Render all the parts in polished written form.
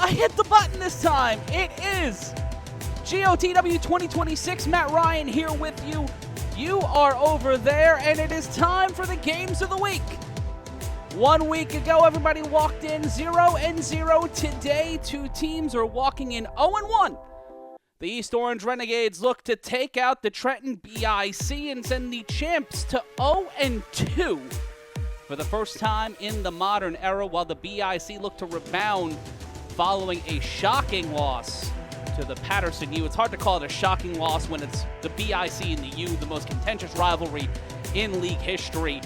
I hit the button this time. It is GOTW 2026. Matt Ryan here with you. You are over there, and it is time for the games of the week. 1 week ago, everybody walked in 0-0. Today, two teams are walking in 0-1. The East Orange Renegades look to take out the Trenton BIC and send the champs to 0-2 for the first time in the modern era, while the BIC look to rebound following a shocking loss to the Patterson U. It's hard to call it a shocking loss when it's the BIC and the U, the most contentious rivalry in league history.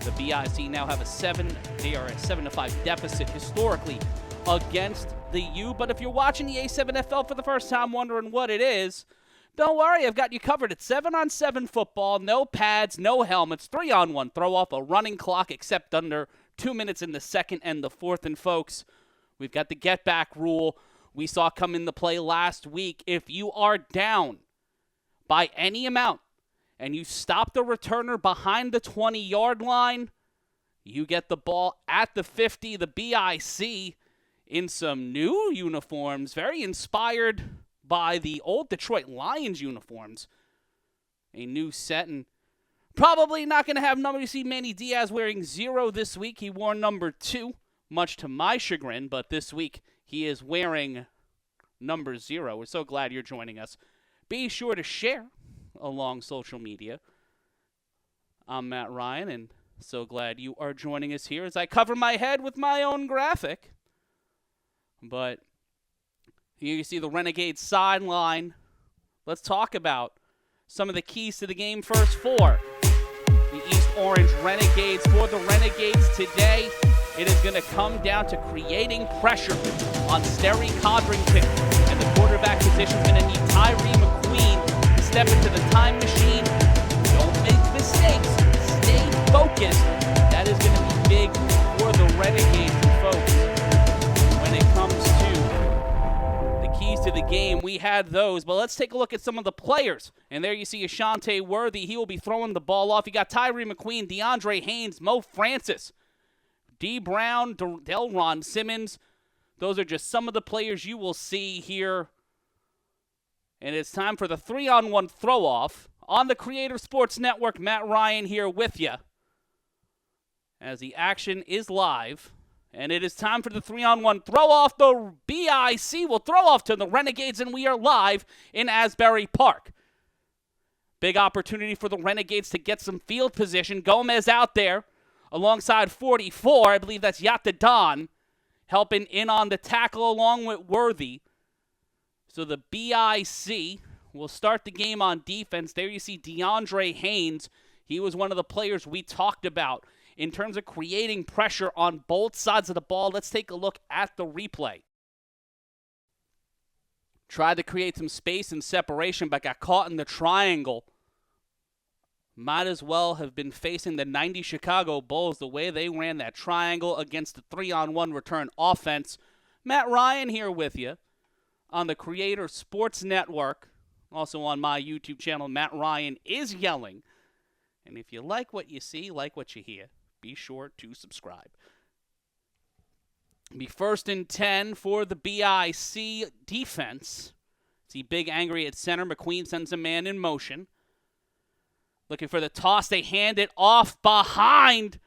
The BIC now have a 7-5 deficit historically against the U. But if you're watching the A7FL for the first time wondering what it is, don't worry, I've got you covered. It's 7-on-7 football, no pads, no helmets, 3-on-1 throw off, a running clock except under 2 minutes in the second and the fourth. And folks, we've got the get back rule we saw come into play last week. If you are down by any amount and you stop the returner behind the 20-yard line, you get the ball at the 50. The BIC in some new uniforms, very inspired by the old Detroit Lions uniforms. A new set, and probably not going to have number. You see Manny Diaz wearing 0 this week. He wore number 2, much to my chagrin, but this week he is wearing number 0. We're so glad you're joining us. Be sure to share along social media. I'm Matt Ryan, and so glad you are joining us here as I cover my head with my own graphic. But here you see the Renegades sideline. Let's talk about some of the keys to the game first for the East Orange Renegades. For the Renegades today, it is going to come down to creating pressure on Sterry Codrington. And the quarterback position is going to need Tyree McQueen to step into the time machine. Don't make mistakes. Stay focused. That is going to be big for the Renegades, folks. When it comes to the keys to the game, we had those. But let's take a look at some of the players. And there you see Ashante Worthy. He will be throwing the ball off. You got Tyree McQueen, DeAndre Haynes, Mo Francis, D. Brown, Delron Simmons. Those are just some of the players you will see here. And it's time for the 3-on-1 throw-off on the Creator Sports Network. Matt Ryan here with you as the action is live. And it is time for the 3-on-1 throw-off. The BIC will throw off to the Renegades, and we are live in Asbury Park. Big opportunity for the Renegades to get some field position. Gomez out there alongside 44. I believe that's Yatta Don helping in on the tackle along with Worthy. So the BIC will start the game on defense. There you see DeAndre Haynes. He was one of the players we talked about in terms of creating pressure on both sides of the ball. Let's take a look at the replay. Tried to create some space and separation, but got caught in the triangle. Might as well have been facing the 90 Chicago Bulls the way they ran that triangle against the 3-on-1 return offense. Matt Ryan here with you on the Creator Sports Network. Also on my YouTube channel, Matt Ryan is yelling. And if you like what you see, like what you hear, be sure to subscribe. Be 1st and 10 for the BIC defense. See Big Angry at center. McQueen sends a man in motion. Looking for the toss. They hand it off behind.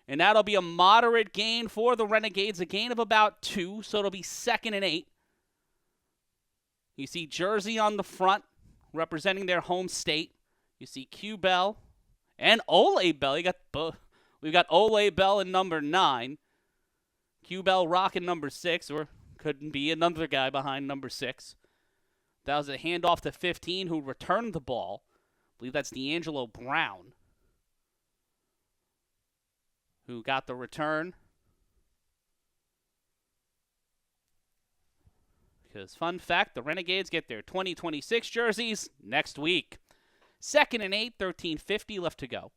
And that'll be a moderate gain for the Renegades. A gain of about 2. So it'll be 2nd and 8. You see Jersey on the front, representing their home state. You see Q Bell and Ole Bell. We've got Ole Bell in number 9. Q Bell rocking number 6, or couldn't be another guy behind number 6. That was a handoff to 15, who returned the ball. I believe that's D'Angelo Brown, who got the return. Because, fun fact, the Renegades get their 2026 jerseys next week. 2nd and 8, 13:50 left to go.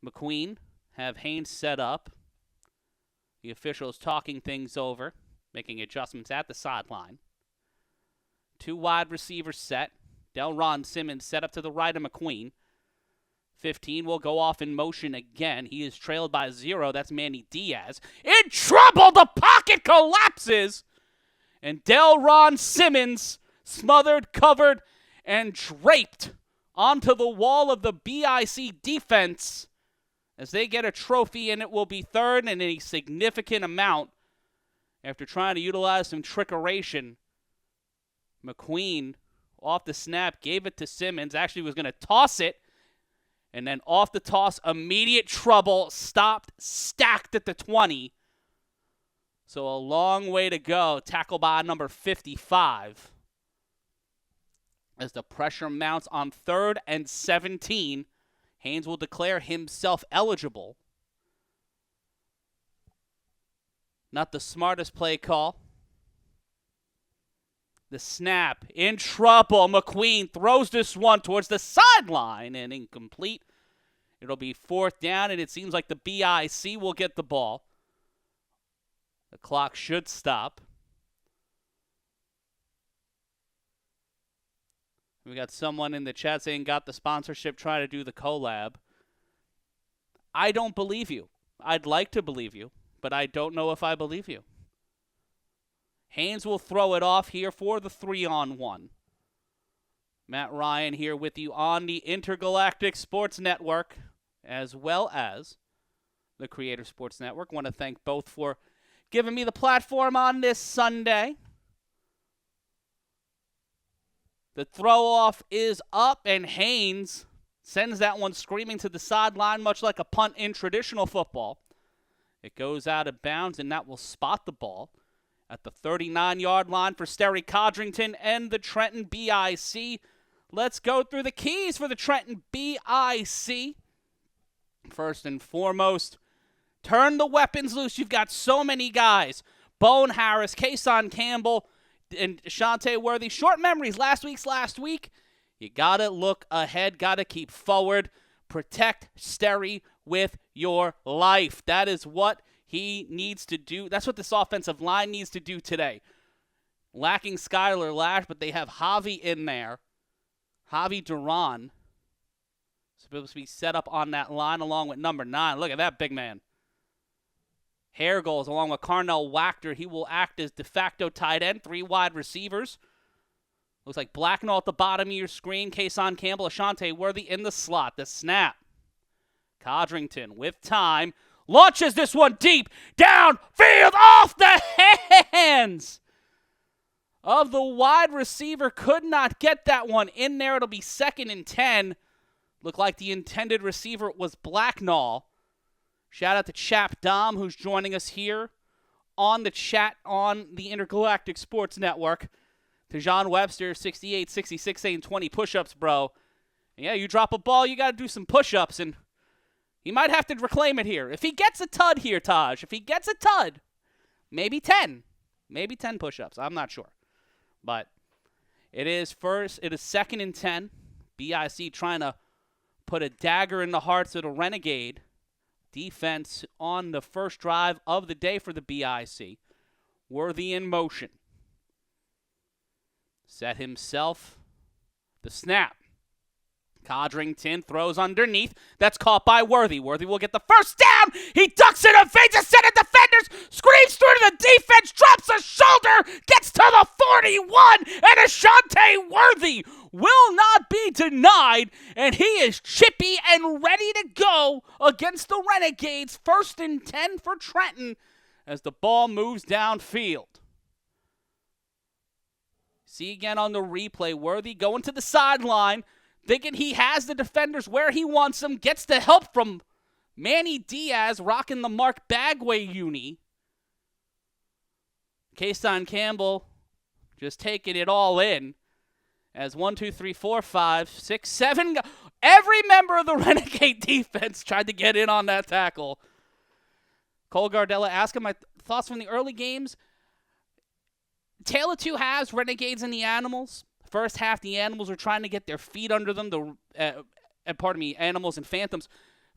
McQueen have Haynes set up. The officials talking things over, making adjustments at the sideline. 2 wide receivers set. Delron Simmons set up to the right of McQueen. 15 will go off in motion again. He is trailed by 0. That's Manny Diaz. In trouble! The pocket collapses! And Delron Simmons smothered, covered, and draped onto the wall of the BIC defense as they get a trophy, and it will be third in a significant amount after trying to utilize some trickeration. McQueen, off the snap, gave it to Simmons. Actually was going to toss it. And then off the toss, immediate trouble. Stopped, stacked at the 20. So a long way to go. Tackle by number 55. As the pressure mounts on 3rd and 17, Haynes will declare himself eligible. Not the smartest play call. The snap, in trouble. McQueen throws this one towards the sideline and incomplete. It'll be 4th down, and it seems like the BIC will get the ball. The clock should stop. We got someone in the chat saying got the sponsorship, try to do the collab. I don't believe you. I'd like to believe you, but I don't know if I believe you. Haynes will throw it off here for the 3-on-1. Matt Ryan here with you on the Intergalactic Sports Network, as well as the Creator Sports Network. Want to thank both for giving me the platform on this Sunday. The throw-off is up, and Haynes sends that one screaming to the sideline, much like a punt in traditional football. It goes out of bounds, and that will spot the ball at the 39-yard line for Sterry Codrington and the Trenton BIC. Let's go through the keys for the Trenton BIC. First and foremost, turn the weapons loose. You've got so many guys. Bone Harris, Kason Campbell, and Shante Worthy. Short memories. Last week. You got to look ahead. Got to keep forward. Protect Sterry with your life. That is what he needs to do. That's what this offensive line needs to do today. Lacking Skylar Lash, but they have Javi in there. Javi Duran supposed to be set up on that line along with number 9. Look at that big man. Hair goals along with Carnell Wachter. He will act as de facto tight end. 3 wide receivers. Looks like Blacknall at the bottom of your screen. Kason Campbell, Ashante Worthy in the slot. The snap. Codrington with time. Launches this one deep. Downfield off the hands of the wide receiver. Could not get that one in there. It'll be 2nd and 10. Looked like the intended receiver was Blacknall. Shout out to Chap Dom, who's joining us here on the chat on the Intergalactic Sports Network. To John Webster, 68-66, saying 20 push-ups, bro. And yeah, you drop a ball, you got to do some push-ups, and he might have to reclaim it here. If he gets a tud here, Taj, if he gets a tud, maybe 10. Maybe 10 push-ups. I'm not sure. But it is 2nd and 10. BIC trying to put a dagger in the hearts of the Renegade defense on the first drive of the day for the BIC. Worthy in motion. Set himself. The snap. Codrington throws underneath. That's caught by Worthy. Worthy will get the first down. He ducks it, evades a set of defenders, screams through to the defense, drops a shoulder, gets to the 41, and Ashante Worthy will not be denied, and he is chippy and ready to go against the Renegades. 1st and 10 for Trenton as the ball moves downfield. See again on the replay, Worthy going to the sideline, thinking he has the defenders where he wants them, gets the help from Manny Diaz rocking the Mark Bagway uni. Kason Campbell just taking it all in as 1, 2, 3, 4, 5, 6, 7. Every member of the Renegade defense tried to get in on that tackle. Cole Gardella asking my thoughts from the early games. Tale of two halves, Renegades and the Animals. First half, the Animals were trying to get their feet under them. Animals and Phantoms.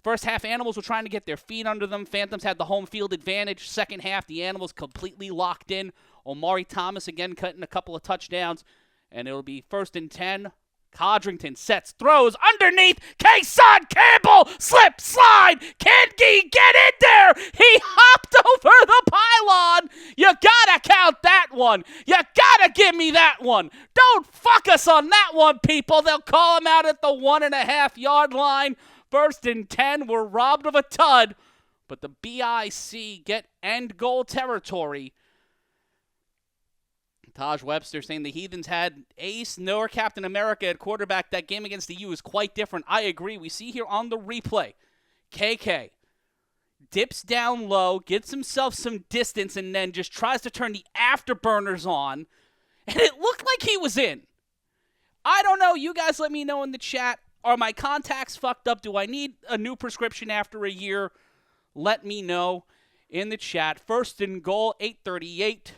First half, Animals were trying to get their feet under them. Phantoms had the home field advantage. Second half, the Animals completely locked in. Omari Thomas again cutting a couple of touchdowns. And it'll be 1st and 10. Codrington sets, throws underneath. Kason Campbell, slip, slide. Can he get in there? He hopped over the pylon. You gotta count that one. one. You gotta give me that one. Don't fuck us on that one, people. They'll call him out at the 1.5-yard line. 1st and 10. We're robbed of a tud. But the BIC get end goal territory. Taj Webster saying the Heathens had ace nor Captain America at quarterback. That game against the U is quite different. I agree. We see here on the replay, KK dips down low, gets himself some distance, and then just tries to turn the afterburners on. And it looked like he was in. I don't know. You guys let me know in the chat. Are my contacts fucked up? Do I need a new prescription after a year? Let me know in the chat. 1st and goal, 8:38.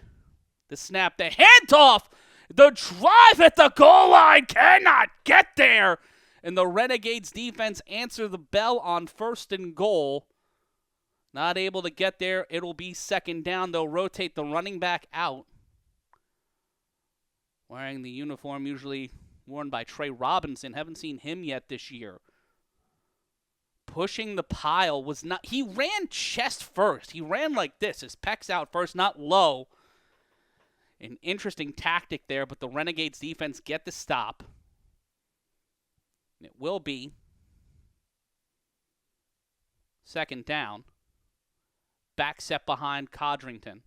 The snap, the handoff, the drive at the goal line cannot get there. And the Renegades defense answer the bell on 1st and goal. Not able to get there. It'll be 2nd down. They'll rotate the running back out. Wearing the uniform usually worn by Trey Robinson. Haven't seen him yet this year. Pushing the pile was not... He ran chest first. He ran like this. His pecs out first, not low. An interesting tactic there, but the Renegades defense get the stop. It will be 2nd down. Back set behind Codrington.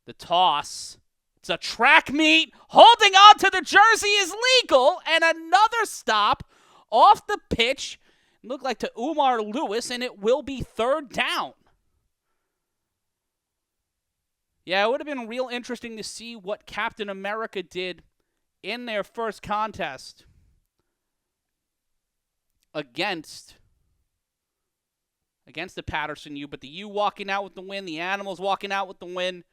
The toss. It's a track meet. Holding on to the jersey is legal. And another stop off the pitch. Looked like to Umar Lewis, and it will be 3rd down. Yeah, it would have been real interesting to see what Captain America did in their first contest against the Patterson U. But the U walking out with the win, the Animals walking out with the win.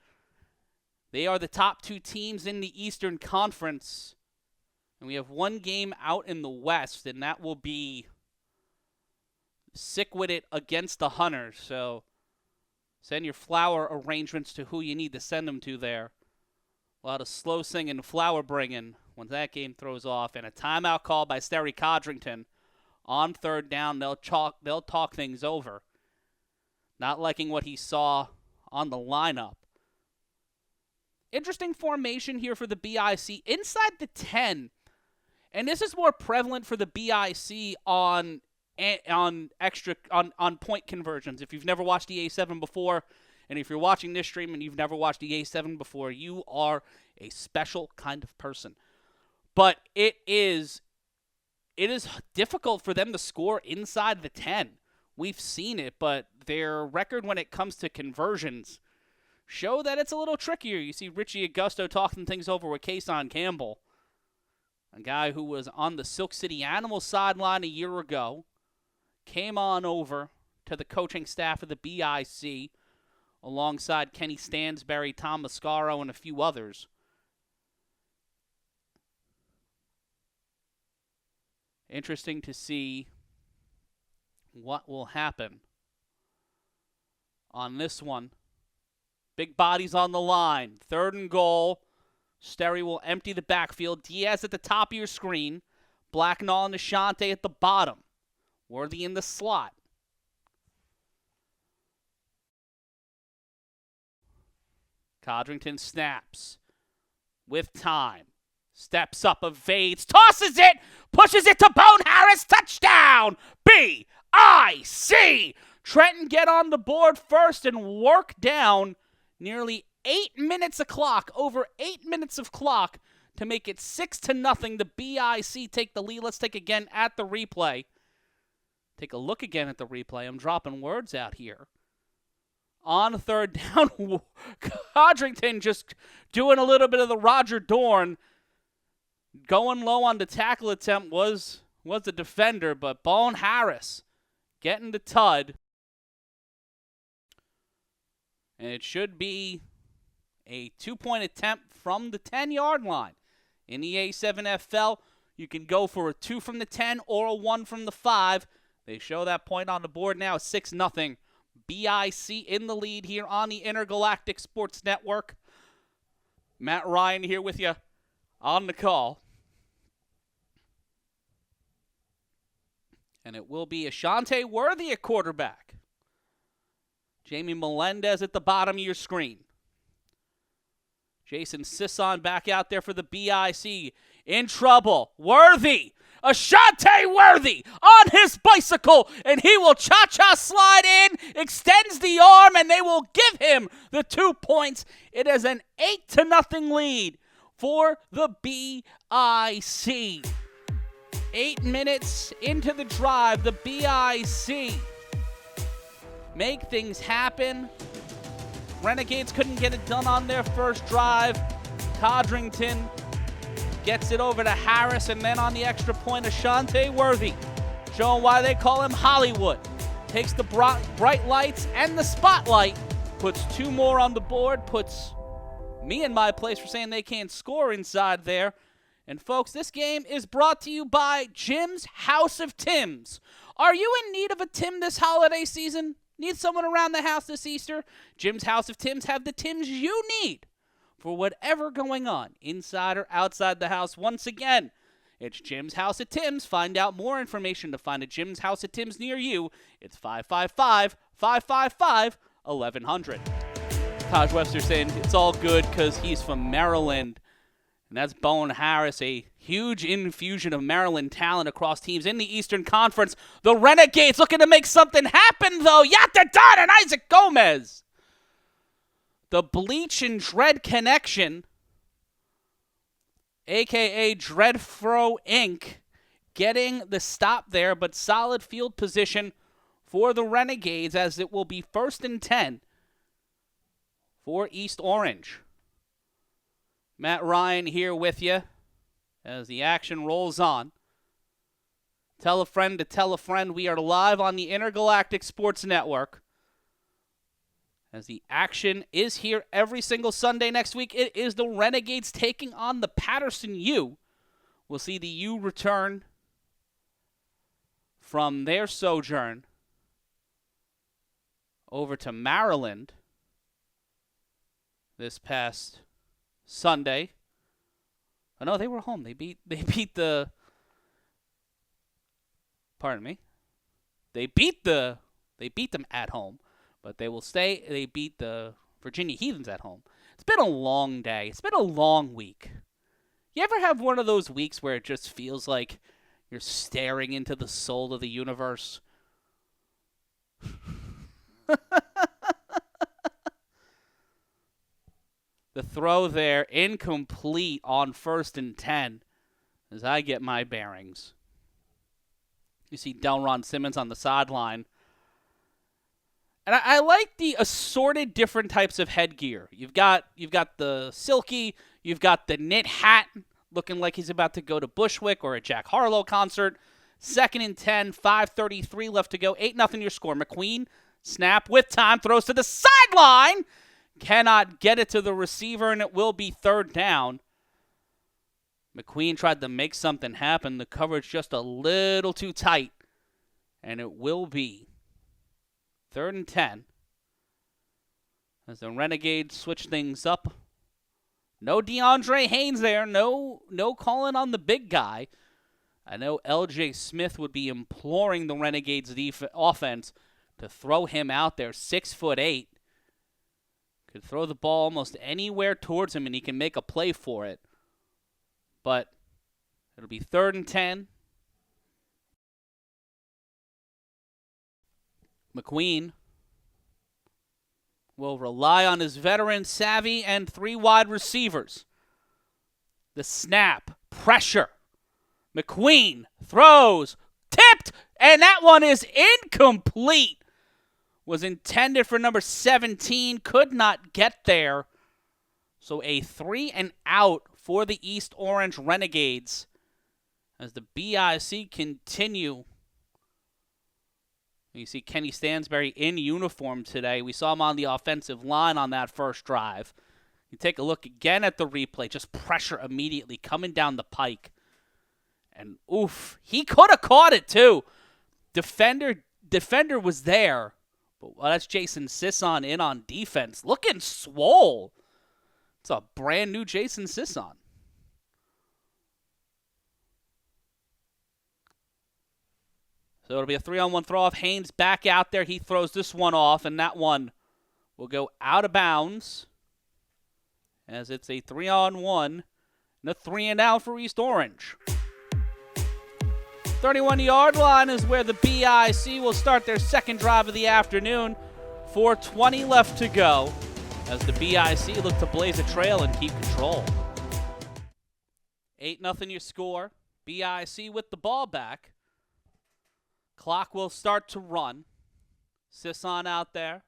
They are the top 2 teams in the Eastern Conference. And we have one game out in the West, and that will be Sick With It against the Hunters. So send your flower arrangements to who you need to send them to there. A lot of slow singing, flower bringing when that game throws off. And a timeout call by Sterry Codrington. On 3rd down, they'll talk things over. Not liking what he saw on the lineup. Interesting formation here for the BIC. Inside the 10. And this is more prevalent for the BIC on point conversions. If you've never watched the A7 before, and if you're watching this stream and you've never watched the A7 before, you are a special kind of person. But it is difficult for them to score inside the 10. We've seen it, but their record when it comes to conversions show that it's a little trickier. You see Richie Augusto talking things over with Kason Campbell, a guy who was on the Silk City Animals sideline a year ago, came on over to the coaching staff of the BIC alongside Kenny Stansberry, Tom Mascaro, and a few others. Interesting to see what will happen on this one. Big bodies on the line. 3rd and goal. Sterry will empty the backfield. Diaz at the top of your screen. Blacknall and Ashante at the bottom. Worthy in the slot. Codrington snaps with time. Steps up, evades, tosses it, pushes it to Bone Harris. Touchdown! BIC! Trenton get on the board first and work down nearly 8 minutes of clock, over 8 minutes of clock to make it 6-0. The BIC take the lead. Let's take again at the replay. Take a look again at the replay. I'm dropping words out here. On 3rd down, Codrington just doing a little bit of the Roger Dorn. Going low on the tackle attempt was the defender, but Bone Harris getting the tud. And it should be a 2-point attempt from the 10-yard line. In the A7FL, you can go for a 2 from the 10 or a 1 from the 5. They show that point on the board now, 6-0. BIC in the lead here on the Intergalactic Sports Network. Matt Ryan here with you on the call. And it will be Ashante Worthy at quarterback. Jamie Melendez at the bottom of your screen. Jason Sisson back out there for the BIC. In trouble. Worthy. Ashante Worthy on his bicycle, and he will cha-cha slide in, extends the arm, and they will give him the 2 points. It is an 8-0 lead for the BIC. 8 minutes into the drive, the BIC make things happen. Renegades couldn't get it done on their first drive. Codrington gets it over to Harris, and then on the extra point, Ashante Worthy, showing why they call him Hollywood. Takes the bright lights and the spotlight, puts 2 more on the board, puts me in my place for saying they can't score inside there. And folks, this game is brought to you by Jim's House of Tims. Are you in need of a Tim this holiday season? Need someone around the house this Easter? Jim's House of Tims have the Tims you need for whatever going on, inside or outside the house. Once again, it's Jim's House of Tims. Find out more information to find a Jim's House of Tims near you. It's 555-555-1100. Taj Webster saying it's all good because he's from Maryland. And that's Bowen Harris, a huge infusion of Maryland talent across teams in the Eastern Conference. The Renegades looking to make something happen, though. Yatta Don and Isaac Gomez. The Bleach and Dread connection, a.k.a. Dreadfro Inc., getting the stop there, but solid field position for the Renegades as it will be 1st and 10 for East Orange. Matt Ryan here with you as the action rolls on. Tell a friend to tell a friend. We are live on the Intergalactic Sports Network. As the action is here every single Sunday next week, it is the Renegades taking on the Patterson U. We'll see the U return from their sojourn over to Maryland this past Sunday. Oh no, they were home. They beat the pardon me. They beat them at home, but they will stay. They beat the Virginia Heathens at home. It's been a long day. It's been a long week. You ever have one of those weeks where it just feels like you're staring into the soul of the universe? The throw there, incomplete on 1st and 10 as I get my bearings. You see Delron Simmons on the sideline. And I like the assorted different types of headgear. You've got the silky, you've got the knit hat, looking like he's about to go to Bushwick or a Jack Harlow concert. 2nd and 10, 5:33 left to go. 8-0 your score. McQueen, snap with time, throws to the sideline. Cannot get it to the receiver, and it will be 3rd down. McQueen tried to make something happen. The coverage just a little too tight, and it will be 3rd and 10. As the Renegades switch things up. No DeAndre Haynes there. No calling on the big guy. I know LJ Smith would be imploring the Renegades offense to throw him out there. 6'8". Could throw the ball almost anywhere towards him, and he can make a play for it. But it'll be 3rd and 10. McQueen will rely on his veteran savvy and 3 wide receivers. The snap, pressure. McQueen throws, tipped, and that one is incomplete. Was intended for number 17, could not get there. So a 3 and out for the East Orange Renegades as the BIC continue. You see Kenny Stansberry in uniform today. We saw him on the offensive line on that first drive. You take a look again at the replay, just pressure immediately coming down the pike. And oof, he could have caught it too. Defender was there. But that's Jason Sisson in on defense. Looking swole. It's a brand new Jason Sisson. So it'll be a 3-on-1 throw off. Haynes back out there. He throws this one off, and that one will go out of bounds. as it's a 3-on-1 and a 3-and-out for East Orange. 31-yard line is where the BIC will start their second drive of the afternoon. 4:20 left to go as the BIC look to blaze a trail and keep control. 8-0 your score. BIC with the ball back. Clock will start to run. Sisson out there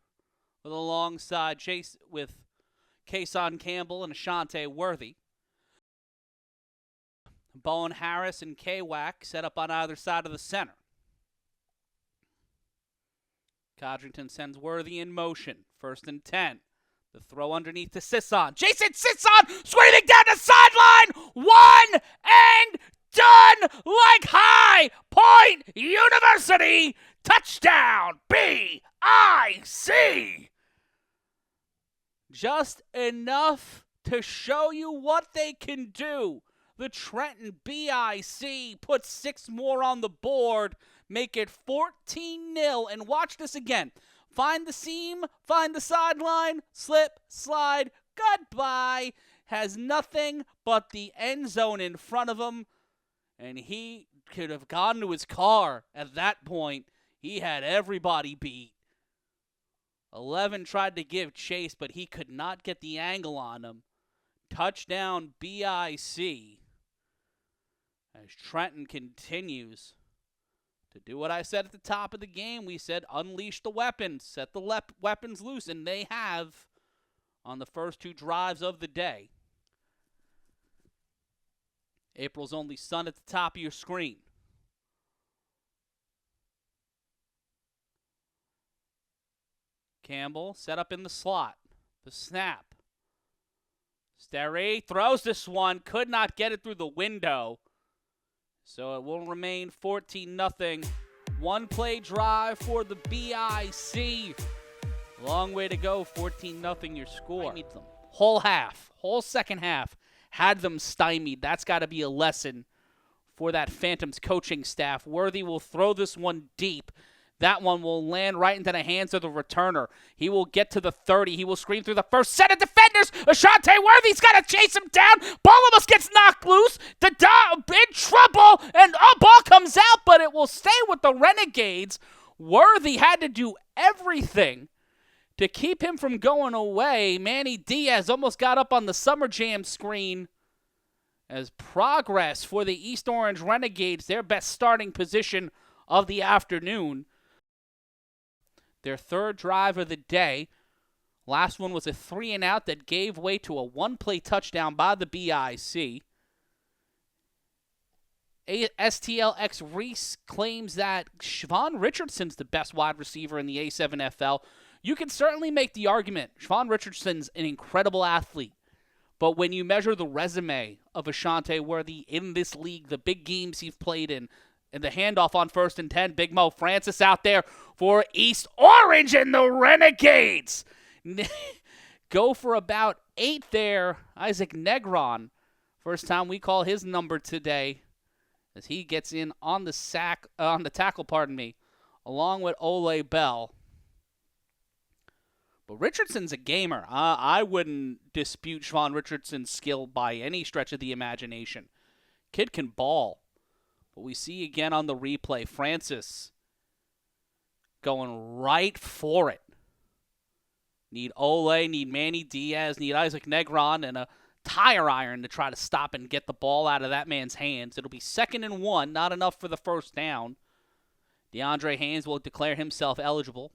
with alongside Chase with Kason Campbell and Ashante Worthy. Bowen Harris and K-Wack set up on either side of the center. Codrington sends Worthy in motion. 1st and 10. The throw underneath to Sisson. Jason Sisson screaming down the sideline. 1 and done like High Point University. Touchdown, BIC. Just enough to show you what they can do. The Trenton BIC puts 6 more on the board, make it 14-0. And watch this again. Find the seam, find the sideline, slip, slide, goodbye. Has nothing but the end zone in front of him. And he could have gone to his car at that point. He had everybody beat. 11 tried to give chase, but he could not get the angle on him. Touchdown BIC. As Trenton continues to do what I said at the top of the game. We said unleash the weapons, set the weapons loose, and they have on the first 2 drives of the day. April's only sun at the top of your screen. Campbell set up in the slot. The snap. Sterry throws this one, could not get it through the window. So it will remain 14-0. 1-play drive for the BIC. Long way to go, 14-0 your score. Whole half, whole second half, had them stymied. That's got to be a lesson for that Phantoms coaching staff. Worthy will throw this one deep. That one will land right into the hands of the returner. He will get to the 30. He will screen through the first set of defenders. Ashante Worthy's got to chase him down. Ball almost gets knocked loose. The in trouble, and ball comes out, but it will stay with the Renegades. Worthy had to do everything to keep him from going away. Manny Diaz almost got up on the Summer Jam screen as progress for the East Orange Renegades, their best starting position of the afternoon. Their 3rd drive of the day. Last one was a 3-and-out that gave way to a 1-play touchdown by the BIC. STLX Reese claims that Siobhan Richardson's the best wide receiver in the A7FL. You can certainly make the argument. Siobhan Richardson's an incredible athlete. But when you measure the resume of Ashante Worthy in this league, the big games he's played in, and the handoff on 1st and 10, Big Mo Francis out there for East Orange and the Renegades. Go for about 8 there. Isaac Negron. First time we call his number today as he gets in on the tackle, along with Ole Bell. But Richardson's a gamer. I wouldn't dispute Siobhan Richardson's skill by any stretch of the imagination. Kid can ball. But we see again on the replay, Francis going right for it. Need Ole, need Manny Diaz, need Isaac Negron, and a tire iron to try to stop and get the ball out of that man's hands. It'll be 2nd and 1, not enough for the first down. DeAndre Haynes will declare himself eligible.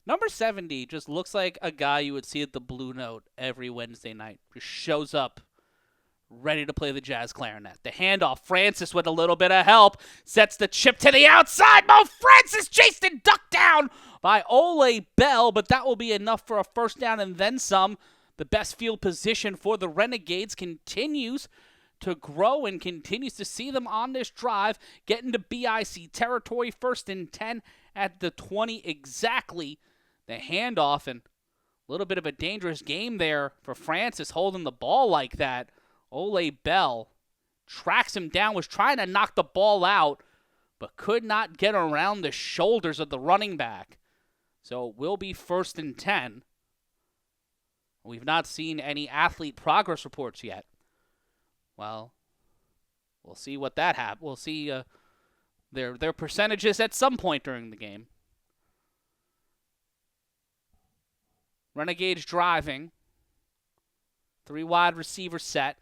Number 70 just looks like a guy you would see at the Blue Note every Wednesday night. Just shows up, ready to play the jazz clarinet. The handoff, Francis with a little bit of help, sets the chip to the outside. Mo Francis chased and ducked down by Ole Bell, but that will be enough for a first down and then some. The best field position for the Renegades continues to grow and continues to see them on this drive, get into BIC territory. 1st and 10 at the 20 exactly. The handoff, and a little bit of a dangerous game there for Francis holding the ball like that. Ole Bell tracks him down, was trying to knock the ball out, but could not get around the shoulders of the running back. So it will be 1st and 10. We've not seen any athlete progress reports yet. Well, we'll see what that happens. We'll see their percentages at some point during the game. Renegades driving. 3 wide receiver set.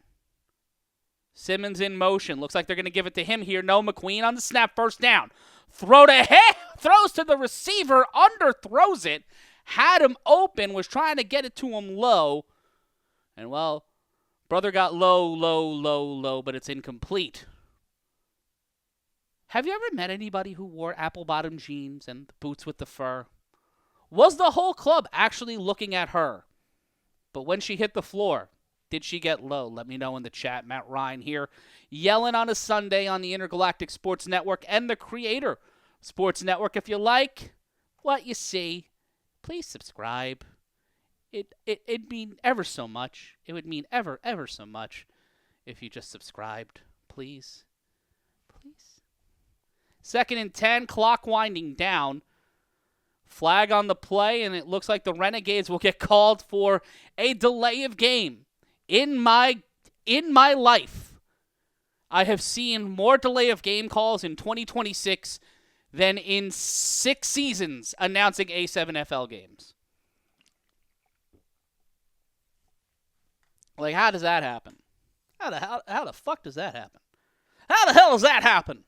Simmons in motion. Looks like they're going to give it to him here. No, McQueen on the snap. First down. Throws to the receiver. Underthrows it. Had him open. Was trying to get it to him low. And, well, brother got low, but it's incomplete. Have you ever met anybody who wore apple-bottom jeans and boots with the fur? Was the whole club actually looking at her? But when she hit the floor, did she get low? Let me know in the chat. Matt Ryan here, yelling on a Sunday on the Intergalactic Sports Network and the Creator Sports Network. If you like what you see, please subscribe. It'd mean ever so much. It would mean ever so much if you just subscribed. Please. 2nd and 10, clock winding down. Flag on the play, and it looks like the Renegades will get called for a delay of game. In my life, I have seen more delay of game calls in 2026 than in 6 seasons announcing A7FL games. Like, how does that happen? How the fuck does that happen? How the hell does that happen?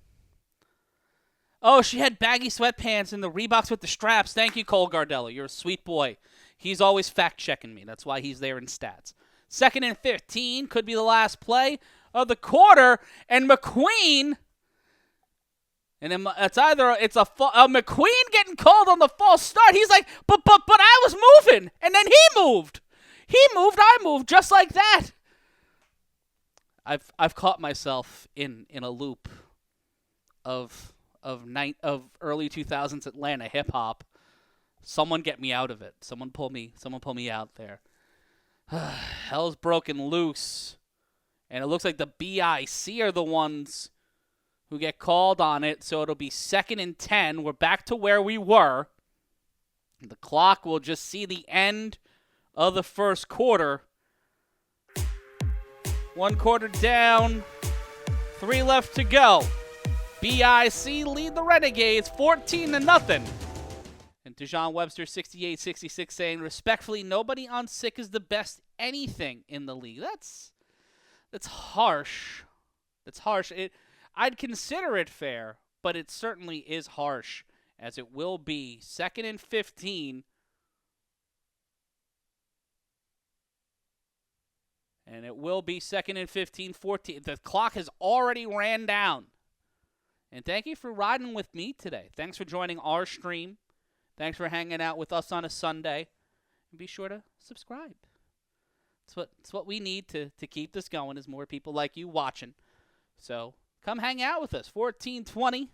Oh, she had baggy sweatpants and the Reeboks with the straps. Thank you, Cole Gardella. You're a sweet boy. He's always fact-checking me. That's why he's there in stats. 2nd and 15 could be the last play of the quarter. And McQueen, and then it's a McQueen getting called on the false start. He's like, but I was moving, and then he moved. I moved, just like that. I've caught myself in a loop of early 2000s Atlanta hip hop. Someone get me out of it. Someone pull me out there. Hell's broken loose. And it looks like the BIC are the ones who get called on it. So it'll be 2nd and 10. We're back to where we were. The clock will just see the end of the first quarter. 1 quarter down. 3 left to go. BIC lead the Renegades 14-0. And Dejon Webster 68-66 saying, respectfully, nobody on sick is the best anything in the league. That's harsh. That's harsh. I'd consider it fair, but it certainly is harsh, as it will be 2nd and 15. And it will be 2nd and 15, 14. The clock has already ran down. And thank you for riding with me today. Thanks for joining our stream. Thanks for hanging out with us on a Sunday. And be sure to subscribe. It's what we need to keep this going, is more people like you watching. So come hang out with us. 14-20.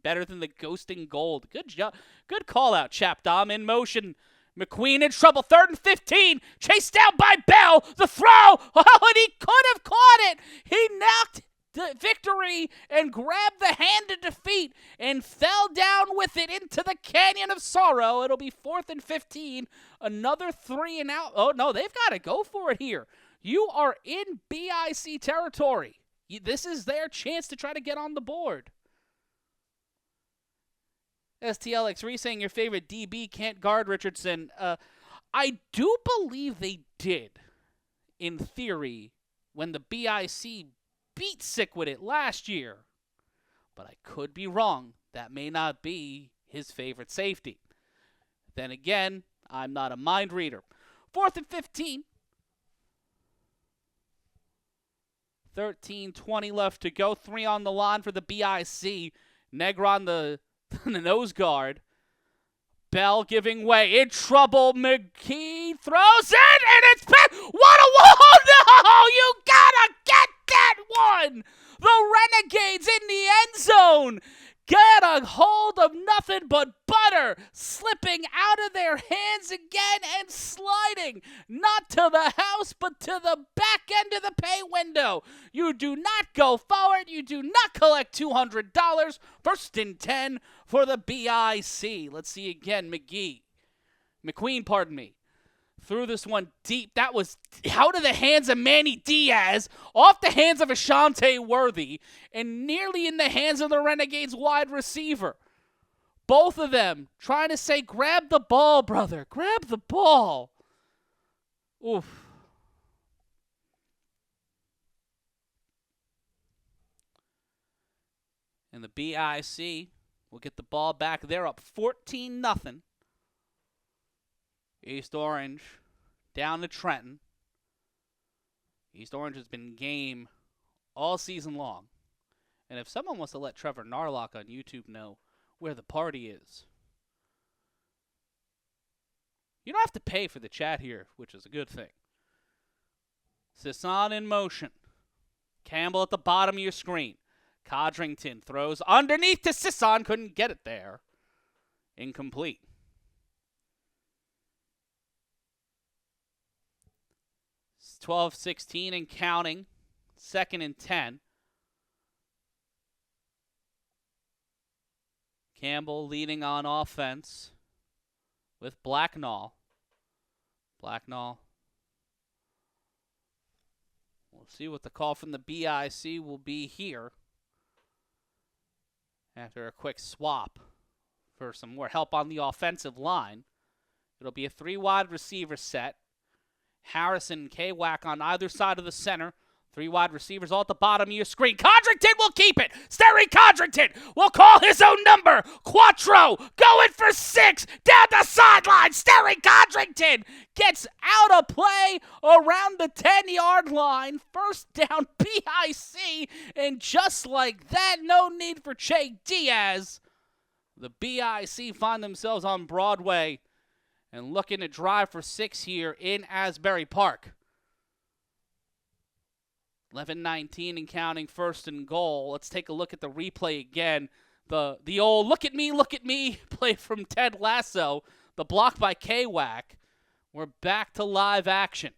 Better than the ghosting gold. Good job. Good call out, Chap Dom. In motion. McQueen in trouble. 3rd and 15. Chased down by Bell. The throw. Oh, and he could have caught it. He knocked the victory and grabbed the hand of defeat and fell down with it into the canyon of sorrow. It'll be 4th and 15. Another 3 and out. Oh, no, they've got to go for it here. You are in BIC territory. This is their chance to try to get on the board. STLX3 saying your favorite DB can't guard Richardson. I do believe they did, in theory, when the BIC beat Sick with it last year. But I could be wrong. That may not be his favorite safety. Then again, I'm not a mind reader. 4th and 15. 13-20 left to go. 3 on the line for the BIC. Negron the nose guard. Bell giving way. In trouble. McKee throws it, and it's back. What a wall! No! You gotta get that one! The Renegades in the end zone get a hold of nothing but butter, slipping out of their hands again and sliding, not to the house, but to the back end of the pay window. You do not go forward, but you do not collect $200. First and 10 for the BIC. Let's see again. McQueen, pardon me. Threw this one deep. That was out of the hands of Manny Diaz, off the hands of Ashante Worthy, and nearly in the hands of the Renegades wide receiver. Both of them trying to say, grab the ball, brother. Grab the ball. Oof. And the BIC will get the ball back. They're up 14-0. East Orange down to Trenton. East Orange has been game all season long. And if someone wants to let Trevor Narlock on YouTube know where the party is, you don't have to pay for the chat here, which is a good thing. Sisson in motion. Campbell at the bottom of your screen. Codrington throws underneath to Sisson. Couldn't get it there. Incomplete. 12-16 and counting. 2nd and 10. Campbell leading on offense with Blacknall. Blacknall. We'll see what the call from the BIC will be here. After a quick swap for some more help on the offensive line. It'll be a 3-wide receiver set. Harrison and K-Wack on either side of the center. 3 wide receivers all at the bottom of your screen. Codrington will keep it. Sterry Codrington will call his own number. Quattro going for 6 down the sideline. Sterry Codrington gets out of play around the 10-yard line. First down BIC. And just like that, no need for Che Diaz. The BIC find themselves on Broadway and looking to drive for 6 here in Asbury Park. 11-19 and counting, 1st and goal. Let's take a look at the replay again. The old look at me play from Ted Lasso. The block by K-Wack. We're back to live action.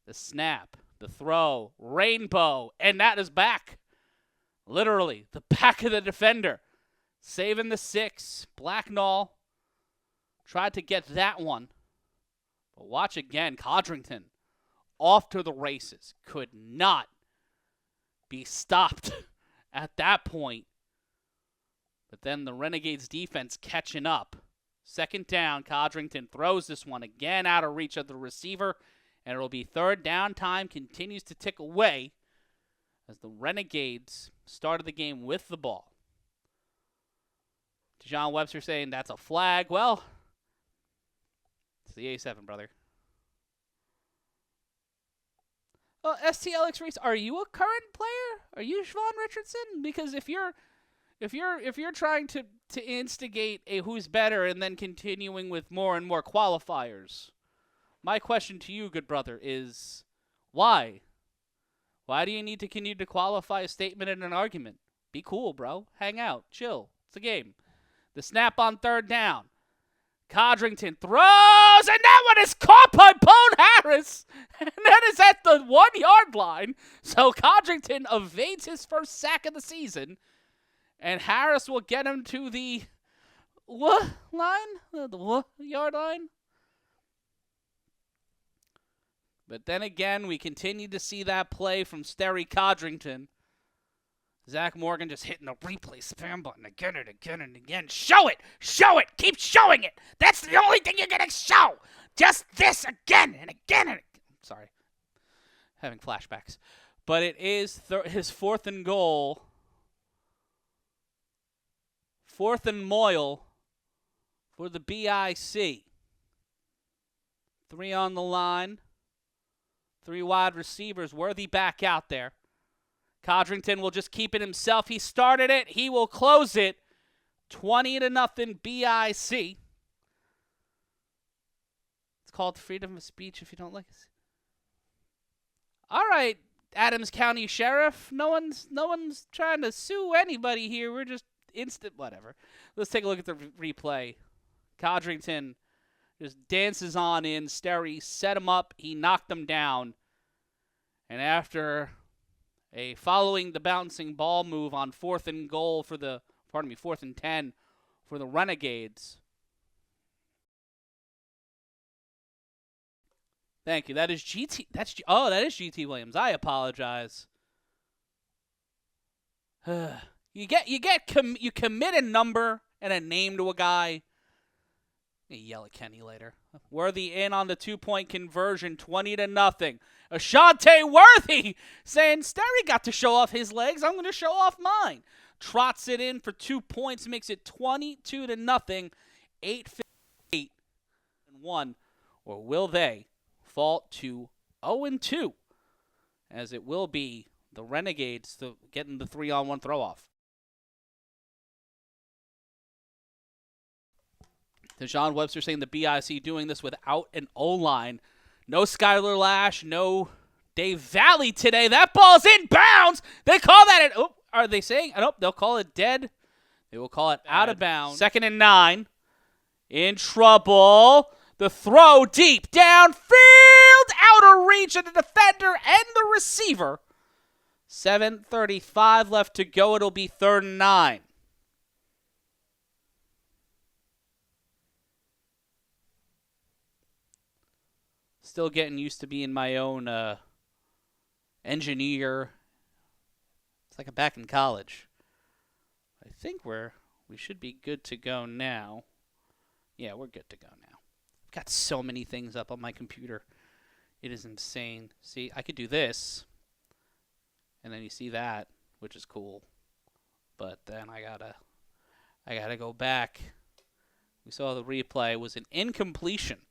The snap, the throw, rainbow, and that is back. Literally, the back of the defender. Saving the 6. Blacknall tried to get that one. But watch again, Codrington. Off to the races. Could not be stopped at that point. But then the Renegades defense catching up. 2nd down, Codrington throws this one again out of reach of the receiver. And it'll be 3rd down. Time continues to tick away as the Renegades started the game with the ball. John Webster saying that's a flag. Well, it's the A7, brother. STLX Race, are you a current player? Are you Siobhan Richardson? Because if you're trying to instigate a who's better and then continuing with more and more qualifiers, my question to you, good brother, is why? Why do you need to continue to qualify a statement and an argument? Be cool, bro. Hang out. Chill. It's a game. The snap on 3rd down. Codrington throws, and that one is caught by Bone Harris. And that is at the 1-yard line. So Codrington evades his first sack of the season. And Harris will get him to the line? The yard line? But then again, we continue to see that play from Sterry Codrington. Zach Morgan just hitting the replay spam button again and again and again. Show it! Show it! Keep showing it! That's the only thing you're going to show! Just this again and again and again. Sorry. Having flashbacks. But it is his 4th and goal. 4th and Moyle for the BIC. 3 on the line. 3 wide receivers. Worthy back out there. Codrington will just keep it himself. He started it. He will close it. 20-0 BIC. It's called freedom of speech if you don't like it. All right, Adams County Sheriff. No one's trying to sue anybody here. We're just instant whatever. Let's take a look at the replay. Codrington just dances on in. Sterry set him up. He knocked him down. And after A following the bouncing ball move on 4th and 10 for the Renegades. Thank you. That is GT. That is GT Williams. I apologize. You commit a number and a name to a guy. You yell at Kenny later. Worthy in on the 2-point conversion, 20-0. Ashante Worthy saying Sterry got to show off his legs. I'm going to show off mine. Trots it in for 2 points, makes it 22-0. 8-8-1. Or will they fall to 0-2? As it will be the Renegades getting the 3-on-1 throw-off. Dejon Webster saying the BIC doing this without an O-line. No Skylar Lash, no Dave Valley today. That ball's in bounds. They call that are they saying? Nope, they'll call it dead. They will call it out of bounds. 2nd and 9. In trouble. The throw deep downfield. Out of reach of the defender and the receiver. 7:35 left to go. It'll be 3rd and 9. Still getting used to being my own engineer. It's like I'm back in college. I think we should be good to go now. Yeah, we're good to go now. I've got so many things up on my computer. It is insane. See, I could do this. And then you see that, which is cool. But then I gotta go back. We saw the replay. It was an incompletion.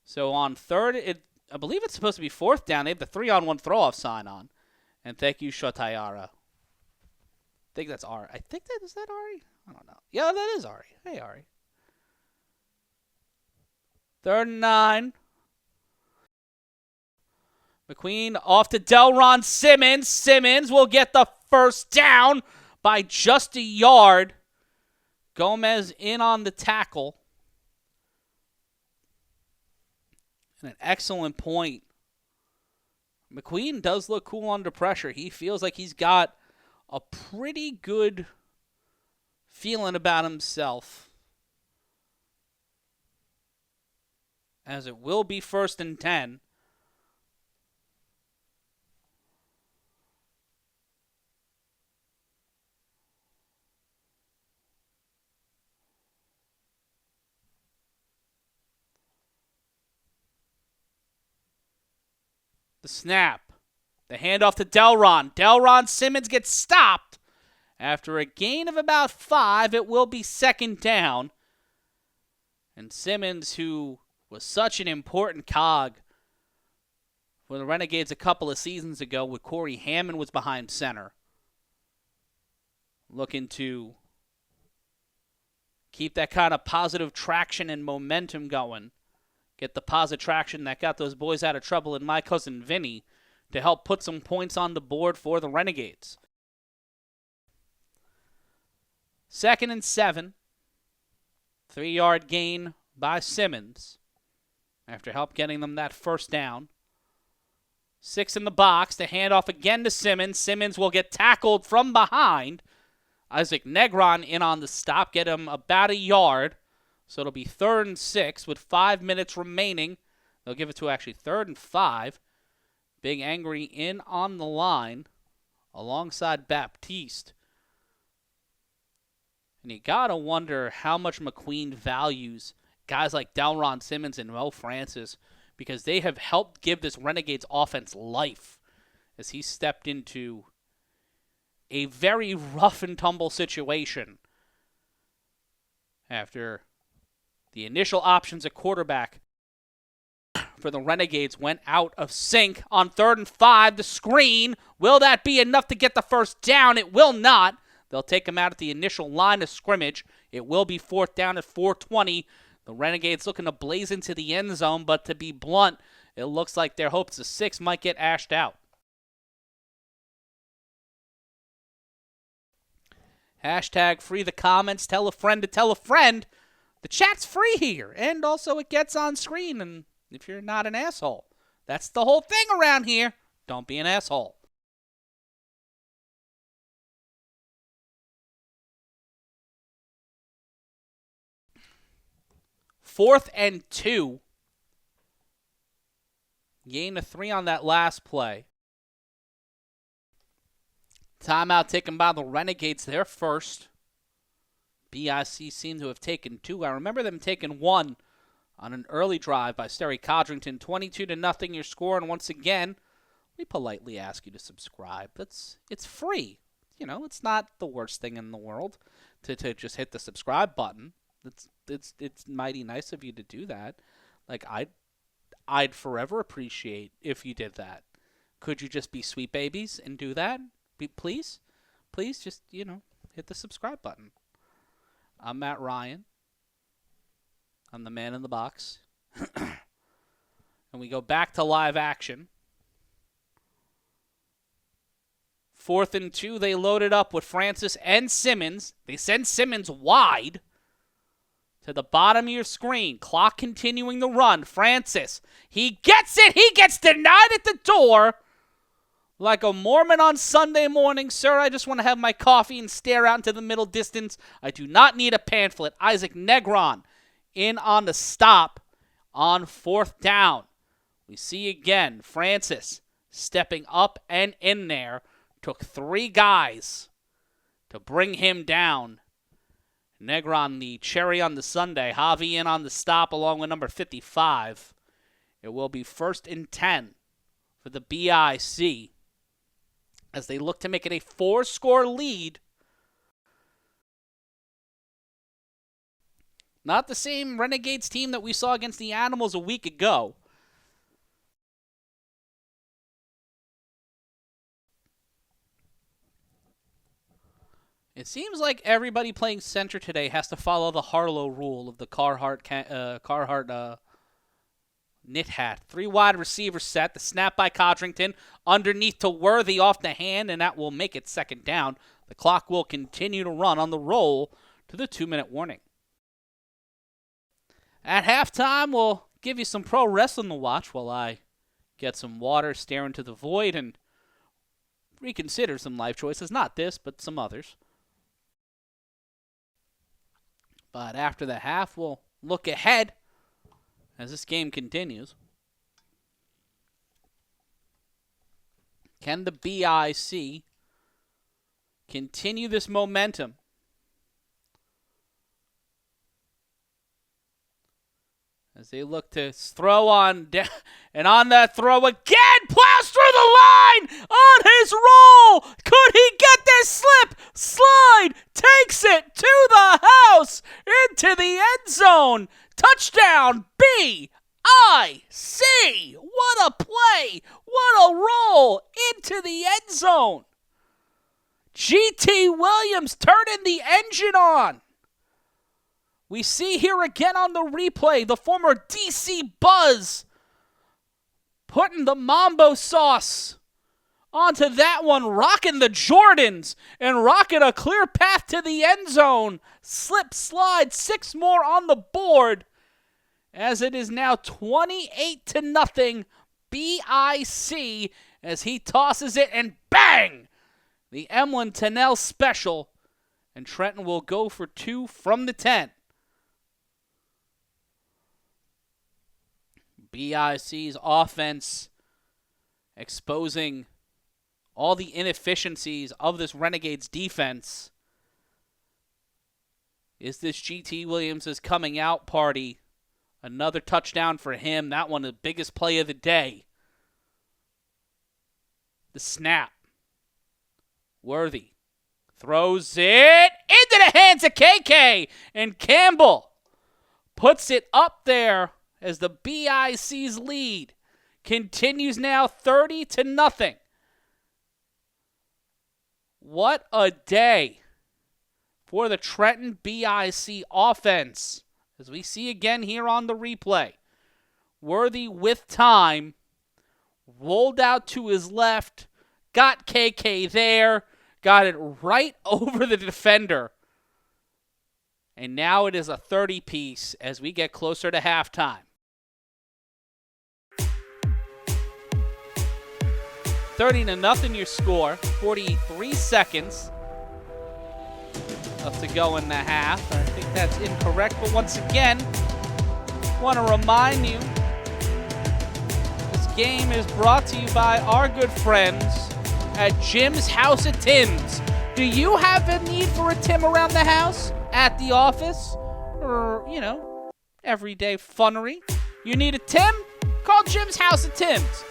So on 3rd, I believe it's supposed to be 4th down. They have the 3-on-1 throw-off sign on. And thank you, Shotayara. I think that's Ari. Is that Ari? I don't know. Yeah, that is Ari. Hey, Ari. 3rd and 9. McQueen off to Delron Simmons. Simmons will get the first down by just a yard. Gomez in on the tackle. And an excellent point. McQueen does look cool under pressure. He feels like he's got a pretty good feeling about himself. As it will be 1st and 10. The snap. The handoff to Delron. Delron Simmons gets stopped. After a gain of about 5, it will be 2nd down. And Simmons, who was such an important cog for the Renegades a couple of seasons ago with Corey Hammond was behind center. Looking to keep that kind of positive traction and momentum going. Get the positive traction that got those boys out of trouble in My Cousin Vinny to help put some points on the board for the Renegades. 2nd and 7. 3-yard gain by Simmons after help getting them that first down. 6 in the box. The handoff again to Simmons. Simmons will get tackled from behind. Isaac Negron in on the stop. Get him about a yard. So it'll be 3rd and 6 with 5 minutes remaining. They'll give it to actually 3rd and 5. Big Angry in on the line alongside Baptiste. And you got to wonder how much McQueen values guys like Delron Simmons and Mo Francis because they have helped give this Renegades offense life as he stepped into a very rough and tumble situation after the initial options at quarterback for the Renegades went out of sync on 3rd and 5. The screen, will that be enough to get the first down? It will not. They'll take him out at the initial line of scrimmage. It will be 4th down at 4:20. The Renegades looking to blaze into the end zone, but to be blunt, it looks like their hopes of 6 might get ashed out. Hashtag free the comments. Tell a friend to tell a friend. The chat's free here, and also it gets on screen, and if you're not an asshole. That's the whole thing around here. Don't be an asshole. 4th and 2. Gain of 3 on that last play. Timeout taken by the Renegades there first. BIC seemed to have taken 2. I remember them taking 1 on an early drive by Sterry Codrington. 22-0 your score, and once again, we politely ask you to subscribe. It's free. You know, it's not the worst thing in the world to just hit the subscribe button. It's mighty nice of you to do that. Like, I'd forever appreciate if you did that. Could you just be sweet babies and do that? Please just, hit the subscribe button. I'm Matt Ryan. I'm the man in the box. And we go back to live action. 4th and 2, they loaded up with Francis and Simmons. They send Simmons wide to the bottom of your screen. Clock continuing the run. Francis, he gets it. He gets denied at the door. Like a Mormon on Sunday morning, sir, I just want to have my coffee and stare out into the middle distance. I do not need a pamphlet. Isaac Negron in on the stop on 4th down. We see again Francis stepping up and in there. Took 3 guys to bring him down. Negron, the cherry on the sundae. Javi in on the stop along with number 55. It will be 1st and 10 for the BIC as they look to make it a 4-score lead. Not the same Renegades team that we saw against the Animals a week ago. It seems like everybody playing center today has to follow the Harlow rule of the Carhartt knit hat. 3 wide receiver set. The snap by Codrington. Underneath to Worthy off the hand, and that will make it 2nd down. The clock will continue to run on the roll to the 2-minute warning. At halftime, we'll give you some pro wrestling to watch while I get some water, stare into the void, and reconsider some life choices. Not this, but some others. But after the half, we'll look ahead as this game continues. Can the BIC continue this momentum? As they look to throw on, and on that throw again, plows through the line on his roll. Could he get this slip? Slide, takes it to the house, into the end zone. Touchdown, BIC. What a play. What a roll into the end zone. GT Williams turning the engine on. We see here again on the replay the former DC Buzz putting the Mambo sauce onto that one, rocking the Jordans and rocking a clear path to the end zone. Slip, slide, 6 more on the board as it is now 28-0 BIC as he tosses it and bang! The Emlyn Tennell special, and Trenton will go for 2 from the 10. BIC's offense exposing all the inefficiencies of this Renegades defense. Is this GT Williams' coming out party? Another touchdown for him. That one the biggest play of the day. The snap. Worthy throws it into the hands of KK, and Campbell puts it up there as the BIC's lead continues now 30-0. What a day for the Trenton BIC offense. As we see again here on the replay. Worthy with time. Rolled out to his left. Got KK there. Got it right over the defender. And now it is a 30-piece as we get closer to halftime. 30-0 your score. 43 seconds left to go in the half. I think that's incorrect, but once again, Want to remind you, this game is brought to you by our good friends at Jim's House of Tims. Do you have a need for a Tim around the house, at the office, or, everyday funnery? You need a Tim? Call Jim's House of Tims.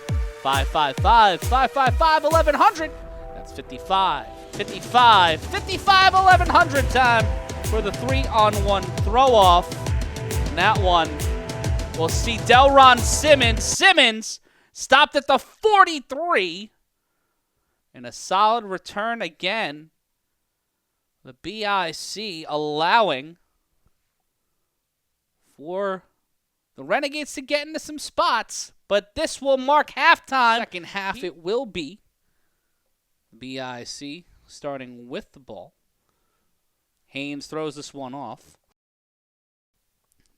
555-555-1100. That's 55-1100 time for the 3-on-1 throw-off. And that one, we'll see Delron Simmons. Simmons stopped at the 43. And a solid return again. The BIC allowing for the Renegades to get into some spots. But this will mark halftime. Second half it will be. BIC starting with the ball. Haynes throws this one off.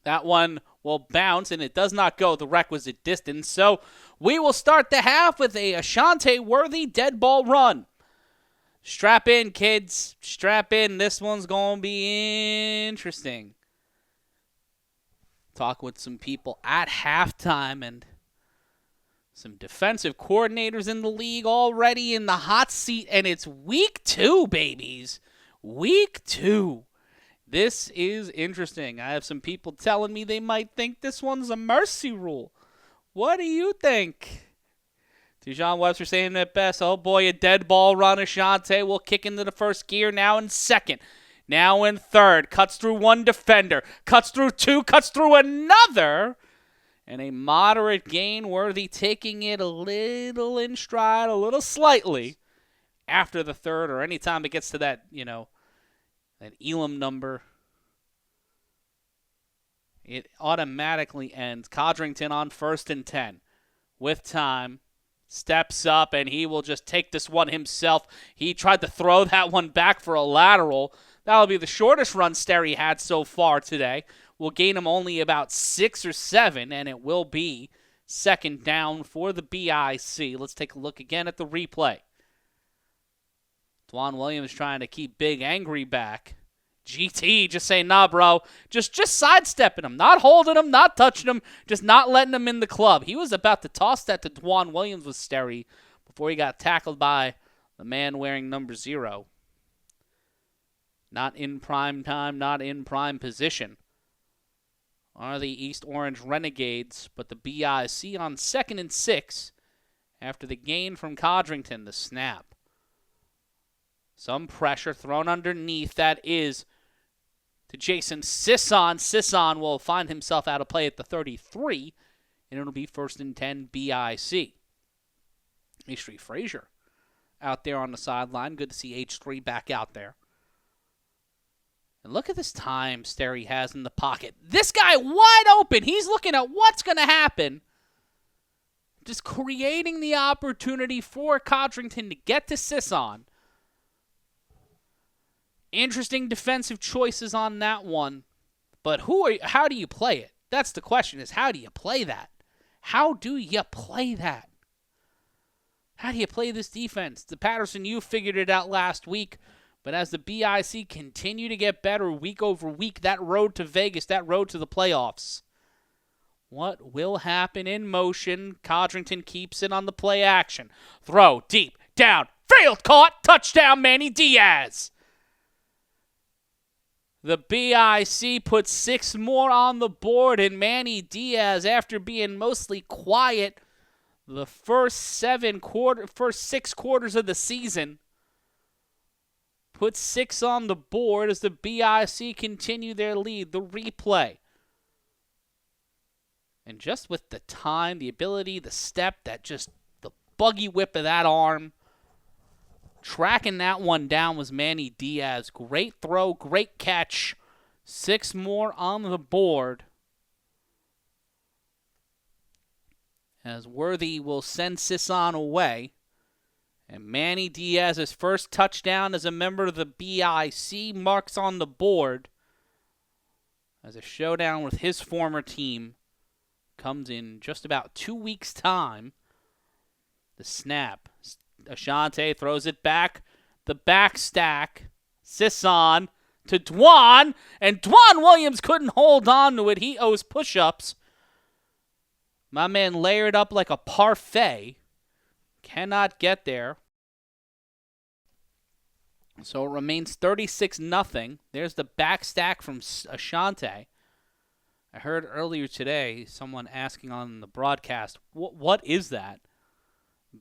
That one will bounce, and it does not go the requisite distance. So we will start the half with a Ashante-worthy dead ball run. Strap in, kids. Strap in. This one's going to be interesting. Talk with some people at halftime, and some defensive coordinators in the league already in the hot seat, and it's week 2, babies. Week 2. This is interesting. I have some people telling me they might think this one's a mercy rule. What do you think? Dijon Webster saying it best. Oh boy, a dead ball run. Ashante will kick into the first gear, now in second. Now in third. Cuts through one defender. Cuts through two. Cuts through another. And a moderate gain, Worthy taking it a little in stride, a little slightly after the third, or anytime it gets to that, that Elam number, it automatically ends. Codrington on 1st and 10 with time. Steps up, and he will just take this one himself. He tried to throw that one back for a lateral. That'll be the shortest run Sterry had so far today. Will gain him only about 6 or 7, and it will be second down for the BIC. Let's take a look again at the replay. Dwan Williams trying to keep Big Angry back. GT just saying, nah, bro. Just sidestepping him. Not holding him, not touching him, just not letting him in the club. He was about to toss that to Dwan Williams with Sterry before he got tackled by the man wearing number 0. Not in prime time, not in prime position are the East Orange Renegades, but the BIC on 2nd and 6 after the gain from Codrington, the snap. Some pressure thrown underneath. That is to Jason Sisson. Sisson will find himself out of play at the 33, and it'll be 1st and 10 BIC. H3 Frazier out there on the sideline. Good to see H3 back out there. And look at this time Sterry has in the pocket. This guy wide open. He's looking at what's going to happen. Just creating the opportunity for Codrington to get to Sisson. Interesting defensive choices on that one. But how do you play it? That's the question, is how do you play that? How do you play that? How do you play this defense? The Patterson U figured it out last week. But as the BIC continue to get better week over week, that road to Vegas, that road to the playoffs, what will happen in motion? Codrington keeps it on the play action. Throw deep, down, field caught, touchdown Manny Diaz. The BIC puts 6 more on the board, and Manny Diaz, after being mostly quiet the first 6 quarters of the season, put 6 on the board as the BIC continue their lead. The replay. And just with the time, the ability, the step, the buggy whip of that arm, tracking that one down was Manny Diaz. Great throw, great catch. 6 more on the board. As Worthy will send Sisson away. And Manny Diaz's first touchdown as a member of the BIC marks on the board as a showdown with his former team comes in just about 2 weeks' time. The snap. Ashante throws it back. The back stack. Sisson to Dwan. And Dwan Williams couldn't hold on to it. He owes push-ups My man layered up like a parfait. Cannot get there. So it remains 36-0. There's the backstack from Ashante. I heard earlier today someone asking on the broadcast, what is that?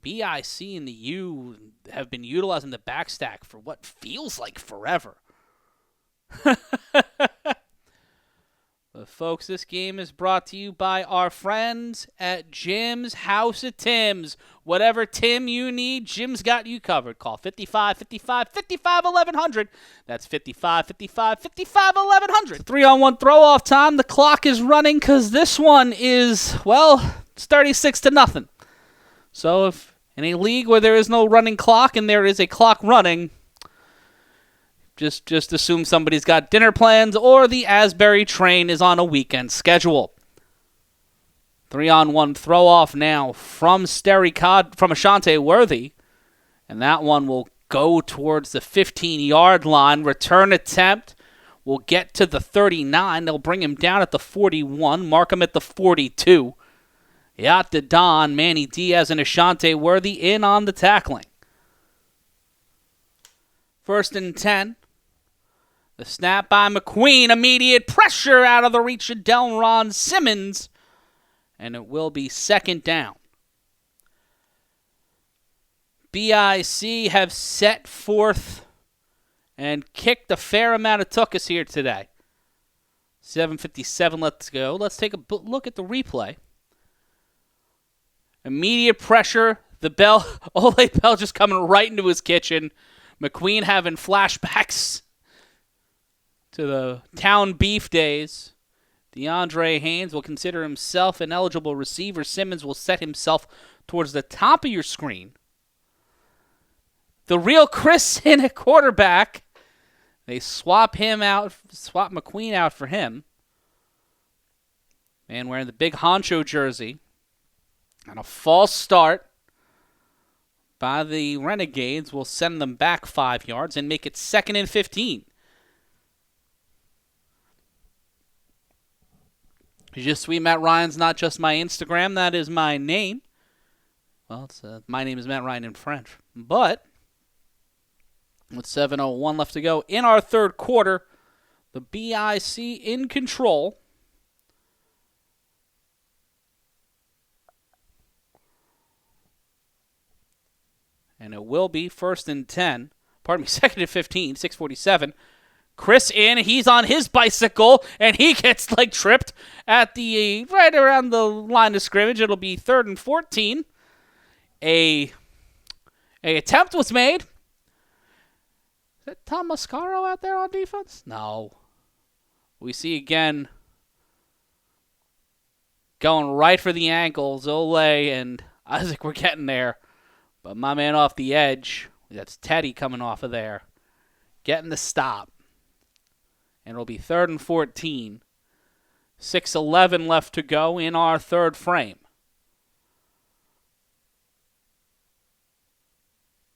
BIC and the U have been utilizing the backstack for what feels like forever. But folks, this game is brought to you by our friends at Jim's House of Tim's. Whatever Tim you need, Jim's got you covered. Call 55-55-55-1100. That's 55-55-55-1100. 3-on-1 throw-off time. The clock is running because this one is, well, it's 36-0. So if in a league where there is no running clock and there is a clock running, Just assume somebody's got dinner plans or the Asbury train is on a weekend schedule. 3-on-1 throw-off now from Ashante Worthy. And that one will go towards the 15-yard line. Return attempt will get to the 39. They'll bring him down at the 41. Mark him at the 42. Yatta Don, Manny Diaz, and Ashante Worthy in on the tackling. 1st and 10. The snap by McQueen. Immediate pressure out of the reach of Delron Simmons. And it will be 2nd down. BIC have set forth and kicked a fair amount of tuchus here today. 7:57 left to go. Let's take a look at the replay. Immediate pressure. The Bell, Ole Bell just coming right into his kitchen. McQueen having flashbacks to the town beef days. DeAndre Haynes will consider himself an eligible receiver. Simmons will set himself towards the top of your screen. The real Chris in at quarterback. They swap McQueen out for him. Man wearing the big honcho jersey. And a false start by the Renegades will send them back 5 yards and make it 2nd and 15. Je suis Matt Ryan's not just my Instagram, that is my name. Well, my name is Matt Ryan in French. But with 7:01 left to go in our 3rd quarter, the BIC in control. And it will be 1st and 10. Pardon me, 2nd and 15, 6:47. Chris in, he's on his bicycle, and he gets tripped at the right around the line of scrimmage. It'll be 3rd and 14. A attempt was made. Is that Tom Mascaro out there on defense? No. We see again going right for the ankles. Ole and Isaac were getting there. But my man off the edge, that's Teddy coming off of there, getting the stop. And it'll be 3rd and 14. 6:11 left to go in our 3rd frame.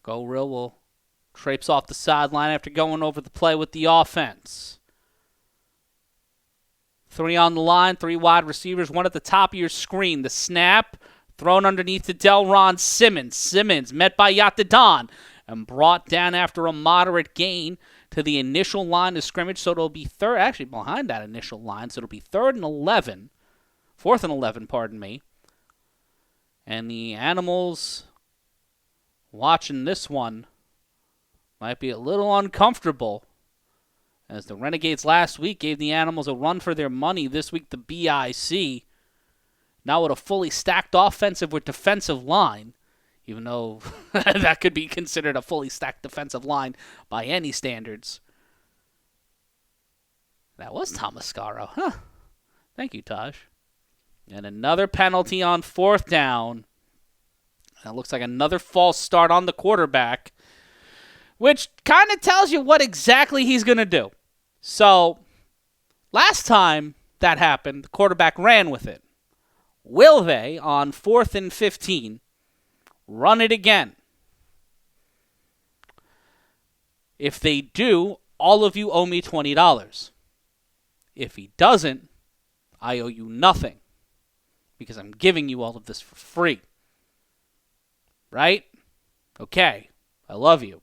Go Real will traipse off the sideline after going over the play with the offense. 3 on the line, 3 wide receivers, 1 at the top of your screen. The snap thrown underneath to Delron Simmons. Simmons met by Yatta Don and brought down after a moderate gain to the initial line of scrimmage, so it'll be behind that initial line, so it'll be 4th and 11, pardon me. And the Animals watching this one might be a little uncomfortable, as the Renegades last week gave the Animals a run for their money. This week, the BIC, now with a fully stacked offensive with defensive line, even though that could be considered a fully stacked defensive line by any standards. That was Thomas Mascaro. Huh. Thank you, Taj. And another penalty on 4th down. That looks like another false start on the quarterback, which kind of tells you what exactly he's going to do. So, last time that happened, the quarterback ran with it. Will they, on 4th and 15, run it again? If they do, all of you owe me $20. If he doesn't, I owe you nothing, because I'm giving you all of this for free. Right? Okay. I love you.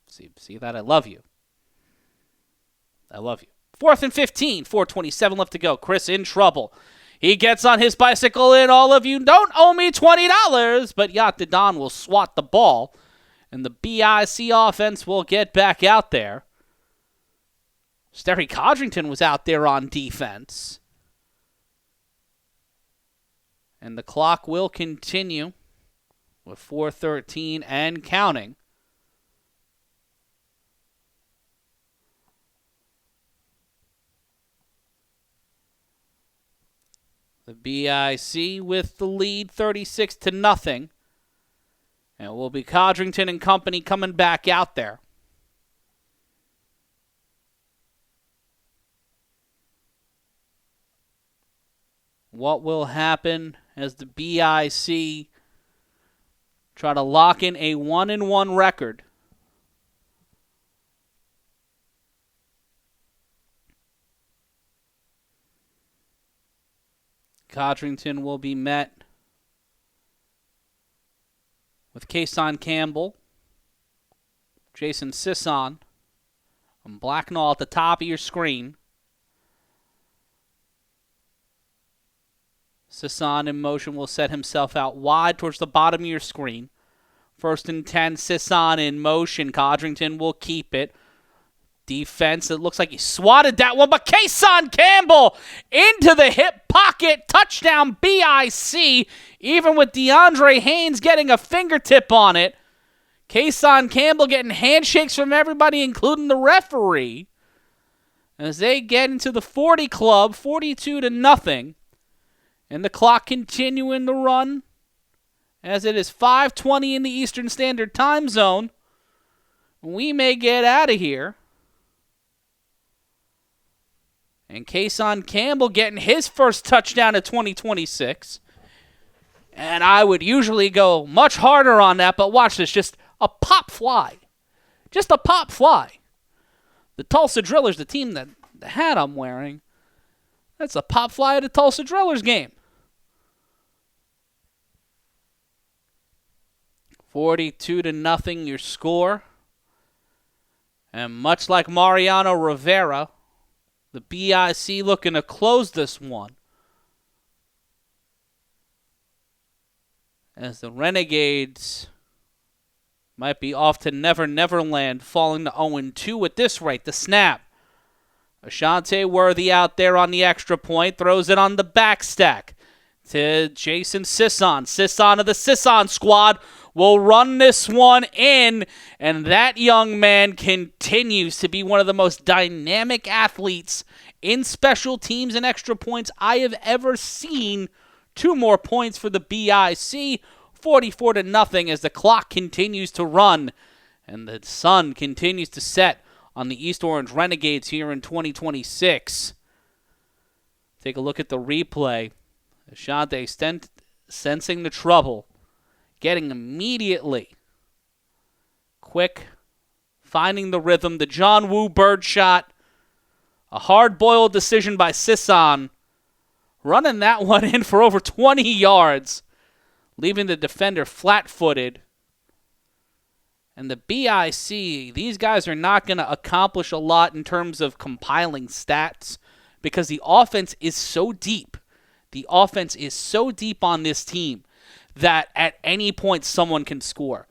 See that? I love you. I love you. 4th and 15, 4:27 left to go. Chris in trouble. He gets on his bicycle, and all of you don't owe me $20, but Yatadon will swat the ball, and the BIC offense will get back out there. Sterry Codrington was out there on defense. And the clock will continue with 4:13 and counting. The BIC with the lead 36-0. And it will be Codrington and company coming back out there. What will happen as the BIC try to lock in a 1-1 record? Codrington will be met with Kason Campbell, Jason Sisson, and Blacknall at the top of your screen. Sisson in motion will set himself out wide towards the bottom of your screen. 1st and 10, Sisson in motion. Codrington will keep it. Defense, it looks like he swatted that one, but Kason Campbell into the hip pocket. Touchdown BIC, even with DeAndre Haynes getting a fingertip on it. Kason Campbell getting handshakes from everybody, including the referee, as they get into the 40 club, 42-0. And the clock continuing to run as it is 5:20 in the Eastern Standard Time Zone. We may get out of here. And Kason Campbell getting his first touchdown of 2026. And I would usually go much harder on that, but watch this. Just a pop fly. Just a pop fly. The Tulsa Drillers, the team that the hat I'm wearing, that's a pop fly at a Tulsa Drillers game. 42-0 your score. And much like Mariano Rivera, the BIC looking to close this one, as the Renegades might be off to Never Never Land, falling to 0-2 at this rate. The snap. Ashante Worthy out there on the extra point, throws it on the back stack to Jason Sisson. Sisson of the Sisson squad will run this one in, and that young man continues to be one of the most dynamic athletes in special teams and extra points I have ever seen. 2 more points for the BIC, 44-0 as the clock continues to run and the sun continues to set on the East Orange Renegades here in 2026. Take a look at the replay. Ashante sensing the trouble, getting immediately quick, finding the rhythm. The John Woo bird shot, a hard-boiled decision by Sisson, running that one in for over 20 yards, leaving the defender flat-footed. And the BIC, these guys are not going to accomplish a lot in terms of compiling stats because the offense is so deep. The offense is so deep on this team that at any point someone can score.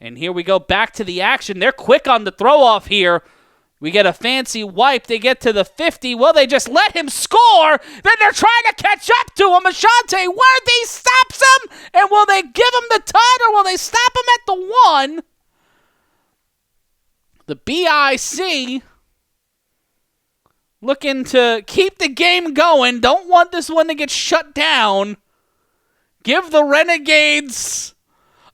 And here we go back to the action. They're quick on the throw-off here. We get a fancy wipe. They get to the 50. Well, they just let him score. Then they're trying to catch up to him. Ashante Worthy stops him. And will they give him the ton or will they stop him at the 1? The BIC looking to keep the game going. Don't want this one to get shut down. Give the Renegades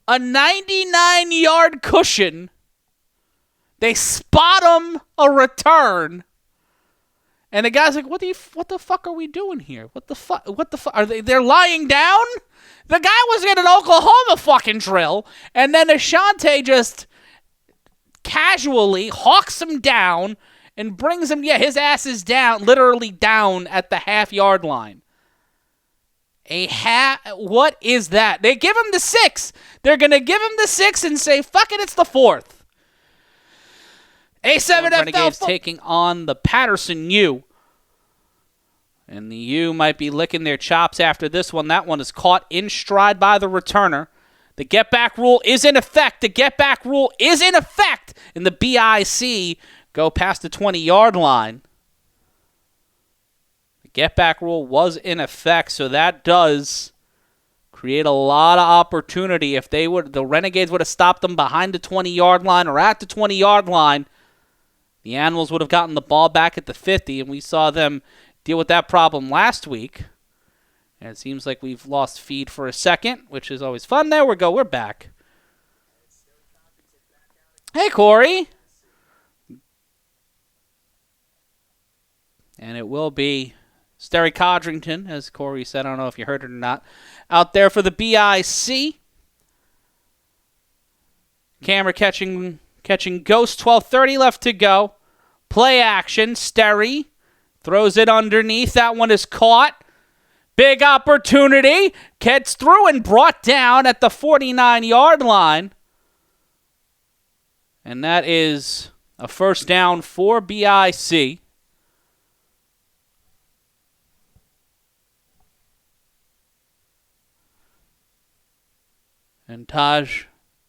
a 99-yard cushion. They spot him a return. And the guy's like, what the fuck are we doing here? What the fuck? Are they're lying down? The guy was in an Oklahoma fucking drill. And then Ashante just casually hawks him down and brings him, his ass is down, literally down at the half-yard line. What is that? They give him the 6. They're going to give him the 6 and say, fuck it, it's the 4th. A7FL Renegades taking on the Patterson U. And the U might be licking their chops after this one. That one is caught in stride by the returner. The get-back rule is in effect. The get-back rule is in effect. And the BIC go past the 20-yard line. The get-back rule was in effect, so that does create a lot of opportunity. If the Renegades would have stopped them behind the 20-yard line or at the 20-yard line, the Animals would have gotten the ball back at the 50, and we saw them deal with that problem last week. And it seems like we've lost feed for a second, which is always fun. There we go. We're back. Hey, Corey. And it will be Sterry Codrington, as Corey said. I don't know if you heard it or not. Out there for the BIC. Camera catching Ghost. 12:30 left to go. Play action. Sterry throws it underneath. That one is caught. Big opportunity. Gets through and brought down at the 49-yard line. And that is a first down for BIC. And Taj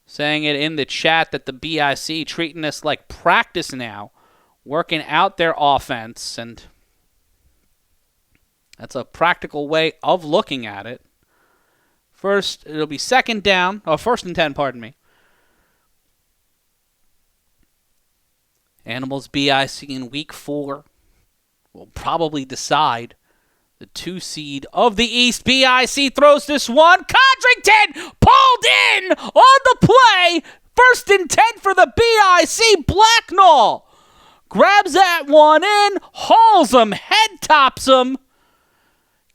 saying it in the chat that the BIC treating this like practice now, working out their offense, and that's a practical way of looking at it. First, it'll be second down, or first and 10, pardon me. Animals BIC in week 4 will probably decide the 2 seed of the East. BIC throws this one. Codrington pulled in on the play. First and 10 for the BIC. Blacknall grabs that one in, hauls him, head tops him.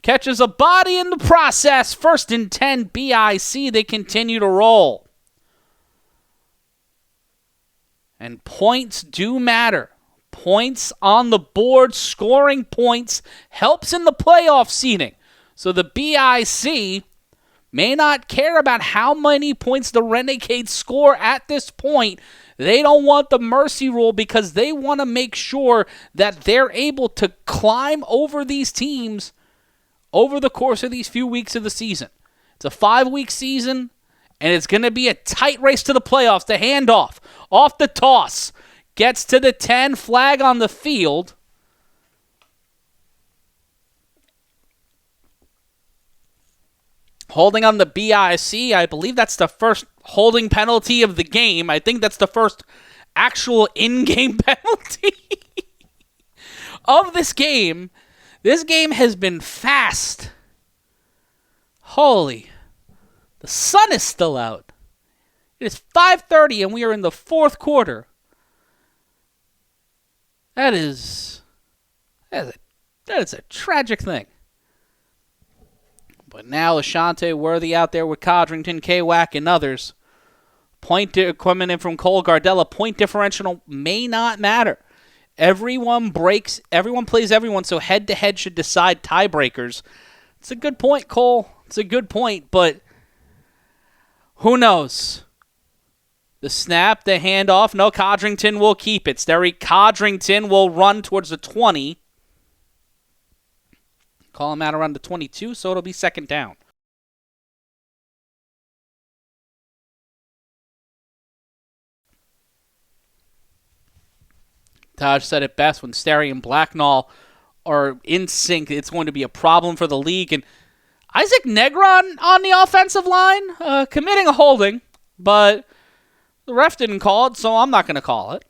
Catches a body in the process. First and 10 BIC. They continue to roll. And points do matter. Points on the board, scoring points, helps in the playoff seeding. So the BIC may not care about how many points the Renegades score at this point. They don't want the mercy rule because they want to make sure that they're able to climb over these teams over the course of these few weeks of the season. It's a 5-week season, and it's going to be a tight race to the playoffs. The handoff, off the toss, gets to the 10, flag on the field. Holding on the BIC, I believe that's the first holding penalty of the game. I think that's the first actual in-game penalty of this game. This game has been fast. Holy. The sun is still out. It is 5:30 and we are in the 4th quarter. That is a tragic thing. But now Ashante Worthy out there with Codrington, K-Wack, and others. Point coming in from Cole Gardella. Point differential may not matter. Everyone plays everyone, so head-to-head should decide tiebreakers. It's a good point, Cole. It's a good point, but who knows? The snap, the handoff. No, Codrington will keep it. Sterry Codrington will run towards the 20. Call him out around the 22, so it'll be second down. Taj said it best, when Sterry and Blacknall are in sync, it's going to be a problem for the league. And Isaac Negron on the offensive line, committing a holding, but the ref didn't call it, so I'm not going to call it.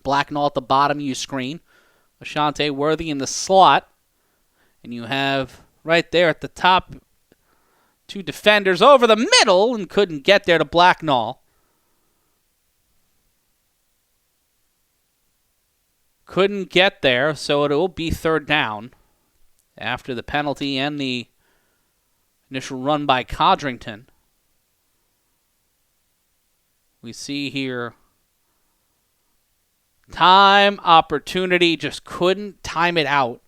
Blacknall at the bottom of your screen. Ashante Worthy in the slot. And you have right there at the top 2 defenders over the middle and couldn't get there to Blacknall. Couldn't get there, so it will be third down after the penalty and the initial run by Codrington. We see here time, opportunity, just couldn't time it out.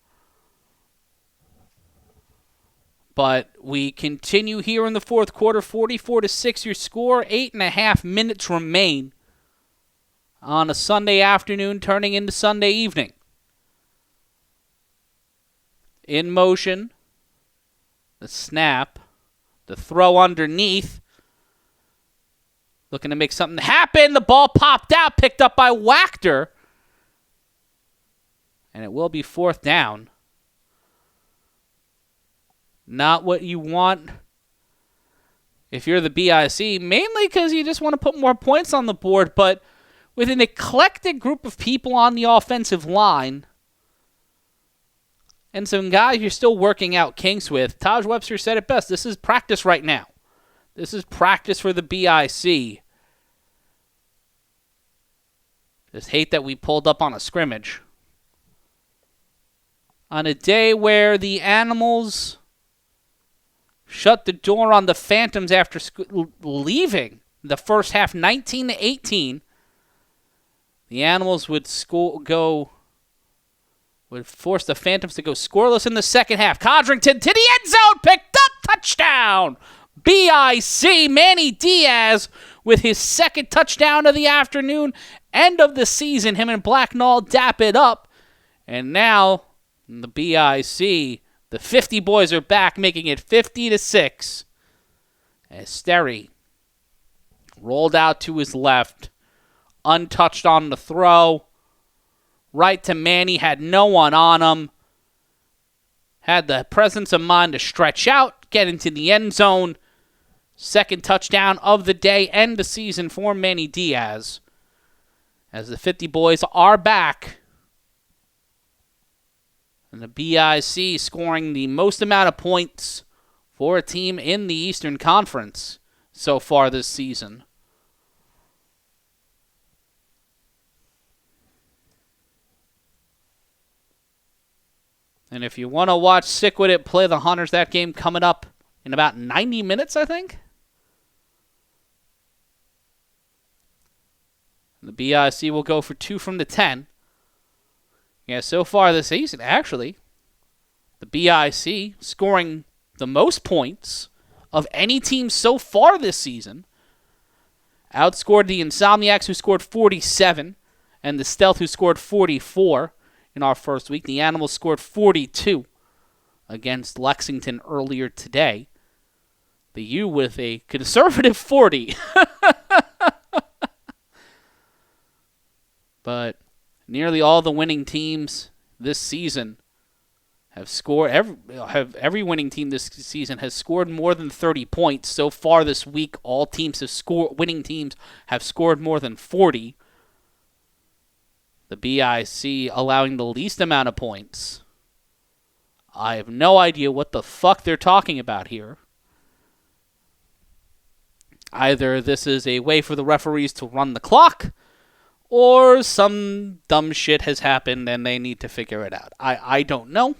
But we continue here in the fourth quarter, 44-6 your score, 8.5 minutes remain on a Sunday afternoon turning into Sunday evening. In motion, the snap, the throw underneath, looking to make something happen. The ball popped out, picked up by Wachter, and it will be fourth down. Not what you want if you're the BIC, mainly because you just want to put more points on the board, but with an eclectic group of people on the offensive line and some guys you're still working out kinks with, Taj Webster said it best. This is practice right now. This is practice for the BIC. Just hate that we pulled up on a scrimmage on a day where the Animals shut the door on the Phantoms after leaving the first half 19-18. The Animals would force the Phantoms to go scoreless in the second half. Codrington to the end zone, picked up, touchdown. BIC, Manny Diaz with his second touchdown of the afternoon, end of the season. Him and Blacknall dap it up. And now the BIC, the 50 boys are back, making it 50-6. As Sterry rolled out to his left, untouched on the throw. Right to Manny, had no one on him. Had the presence of mind to stretch out, get into the end zone. Second touchdown of the day, end the season for Manny Diaz. As the 50 boys are back. And the BIC scoring the most amount of points for a team in the Eastern Conference so far this season. And if you want to watch Sick With It play the Hunters, that game coming up in about 90 minutes, I think. The BIC will go for 2 from the 10. Yeah, so far this season, actually, the BIC scoring the most points of any team so far this season. Outscored the Insomniacs, who scored 47, and the Stealth, who scored 44 in our first week. The Animals scored 42 against Lexington earlier today. The U with a conservative 40. But nearly all the winning teams this season have scored. Every winning team this season has scored more than 30 points. So far this week, all teams have scored. Winning teams have scored more than 40. The BIC allowing the least amount of points. I have no idea what the fuck they're talking about here. Either this is a way for the referees to run the clock, or some dumb shit has happened and they need to figure it out. I don't know.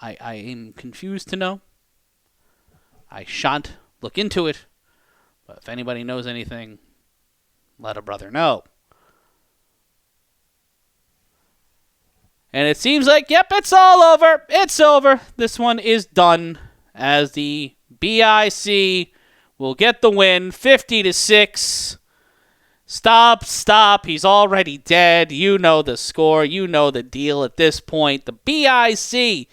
I am confused to know. I shan't look into it. But if anybody knows anything, let a brother know. And it seems like, yep, it's all over. It's over. This one is done as the BIC will get the win, 50-6. Stop. He's already dead. You know the score. You know the deal at this point. The BIC,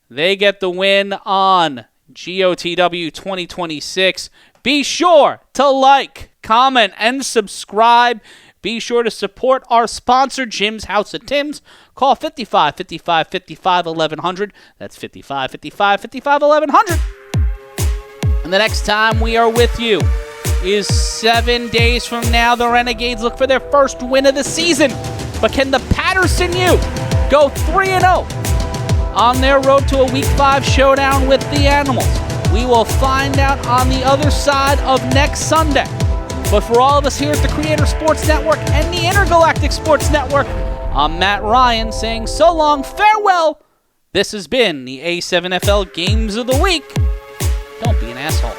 they get the win on GOTW 2026. Be sure to like, comment, and subscribe. Be sure to support our sponsor, Jim's House of Tim's. Call 55 55 55 1100. That's 55 55 55 1100. And the next time we are with you is 7 days from now. The Renegades look for their first win of the season. But can the Patterson U go 3-0 on their road to a Week 5 showdown with the Animals? We will find out on the other side of next Sunday. But for all of us here at the Creator Sports Network and the Intergalactic Sports Network, I'm Matt Ryan saying so long, farewell. This has been the A7FL Games of the Week. Don't be an asshole.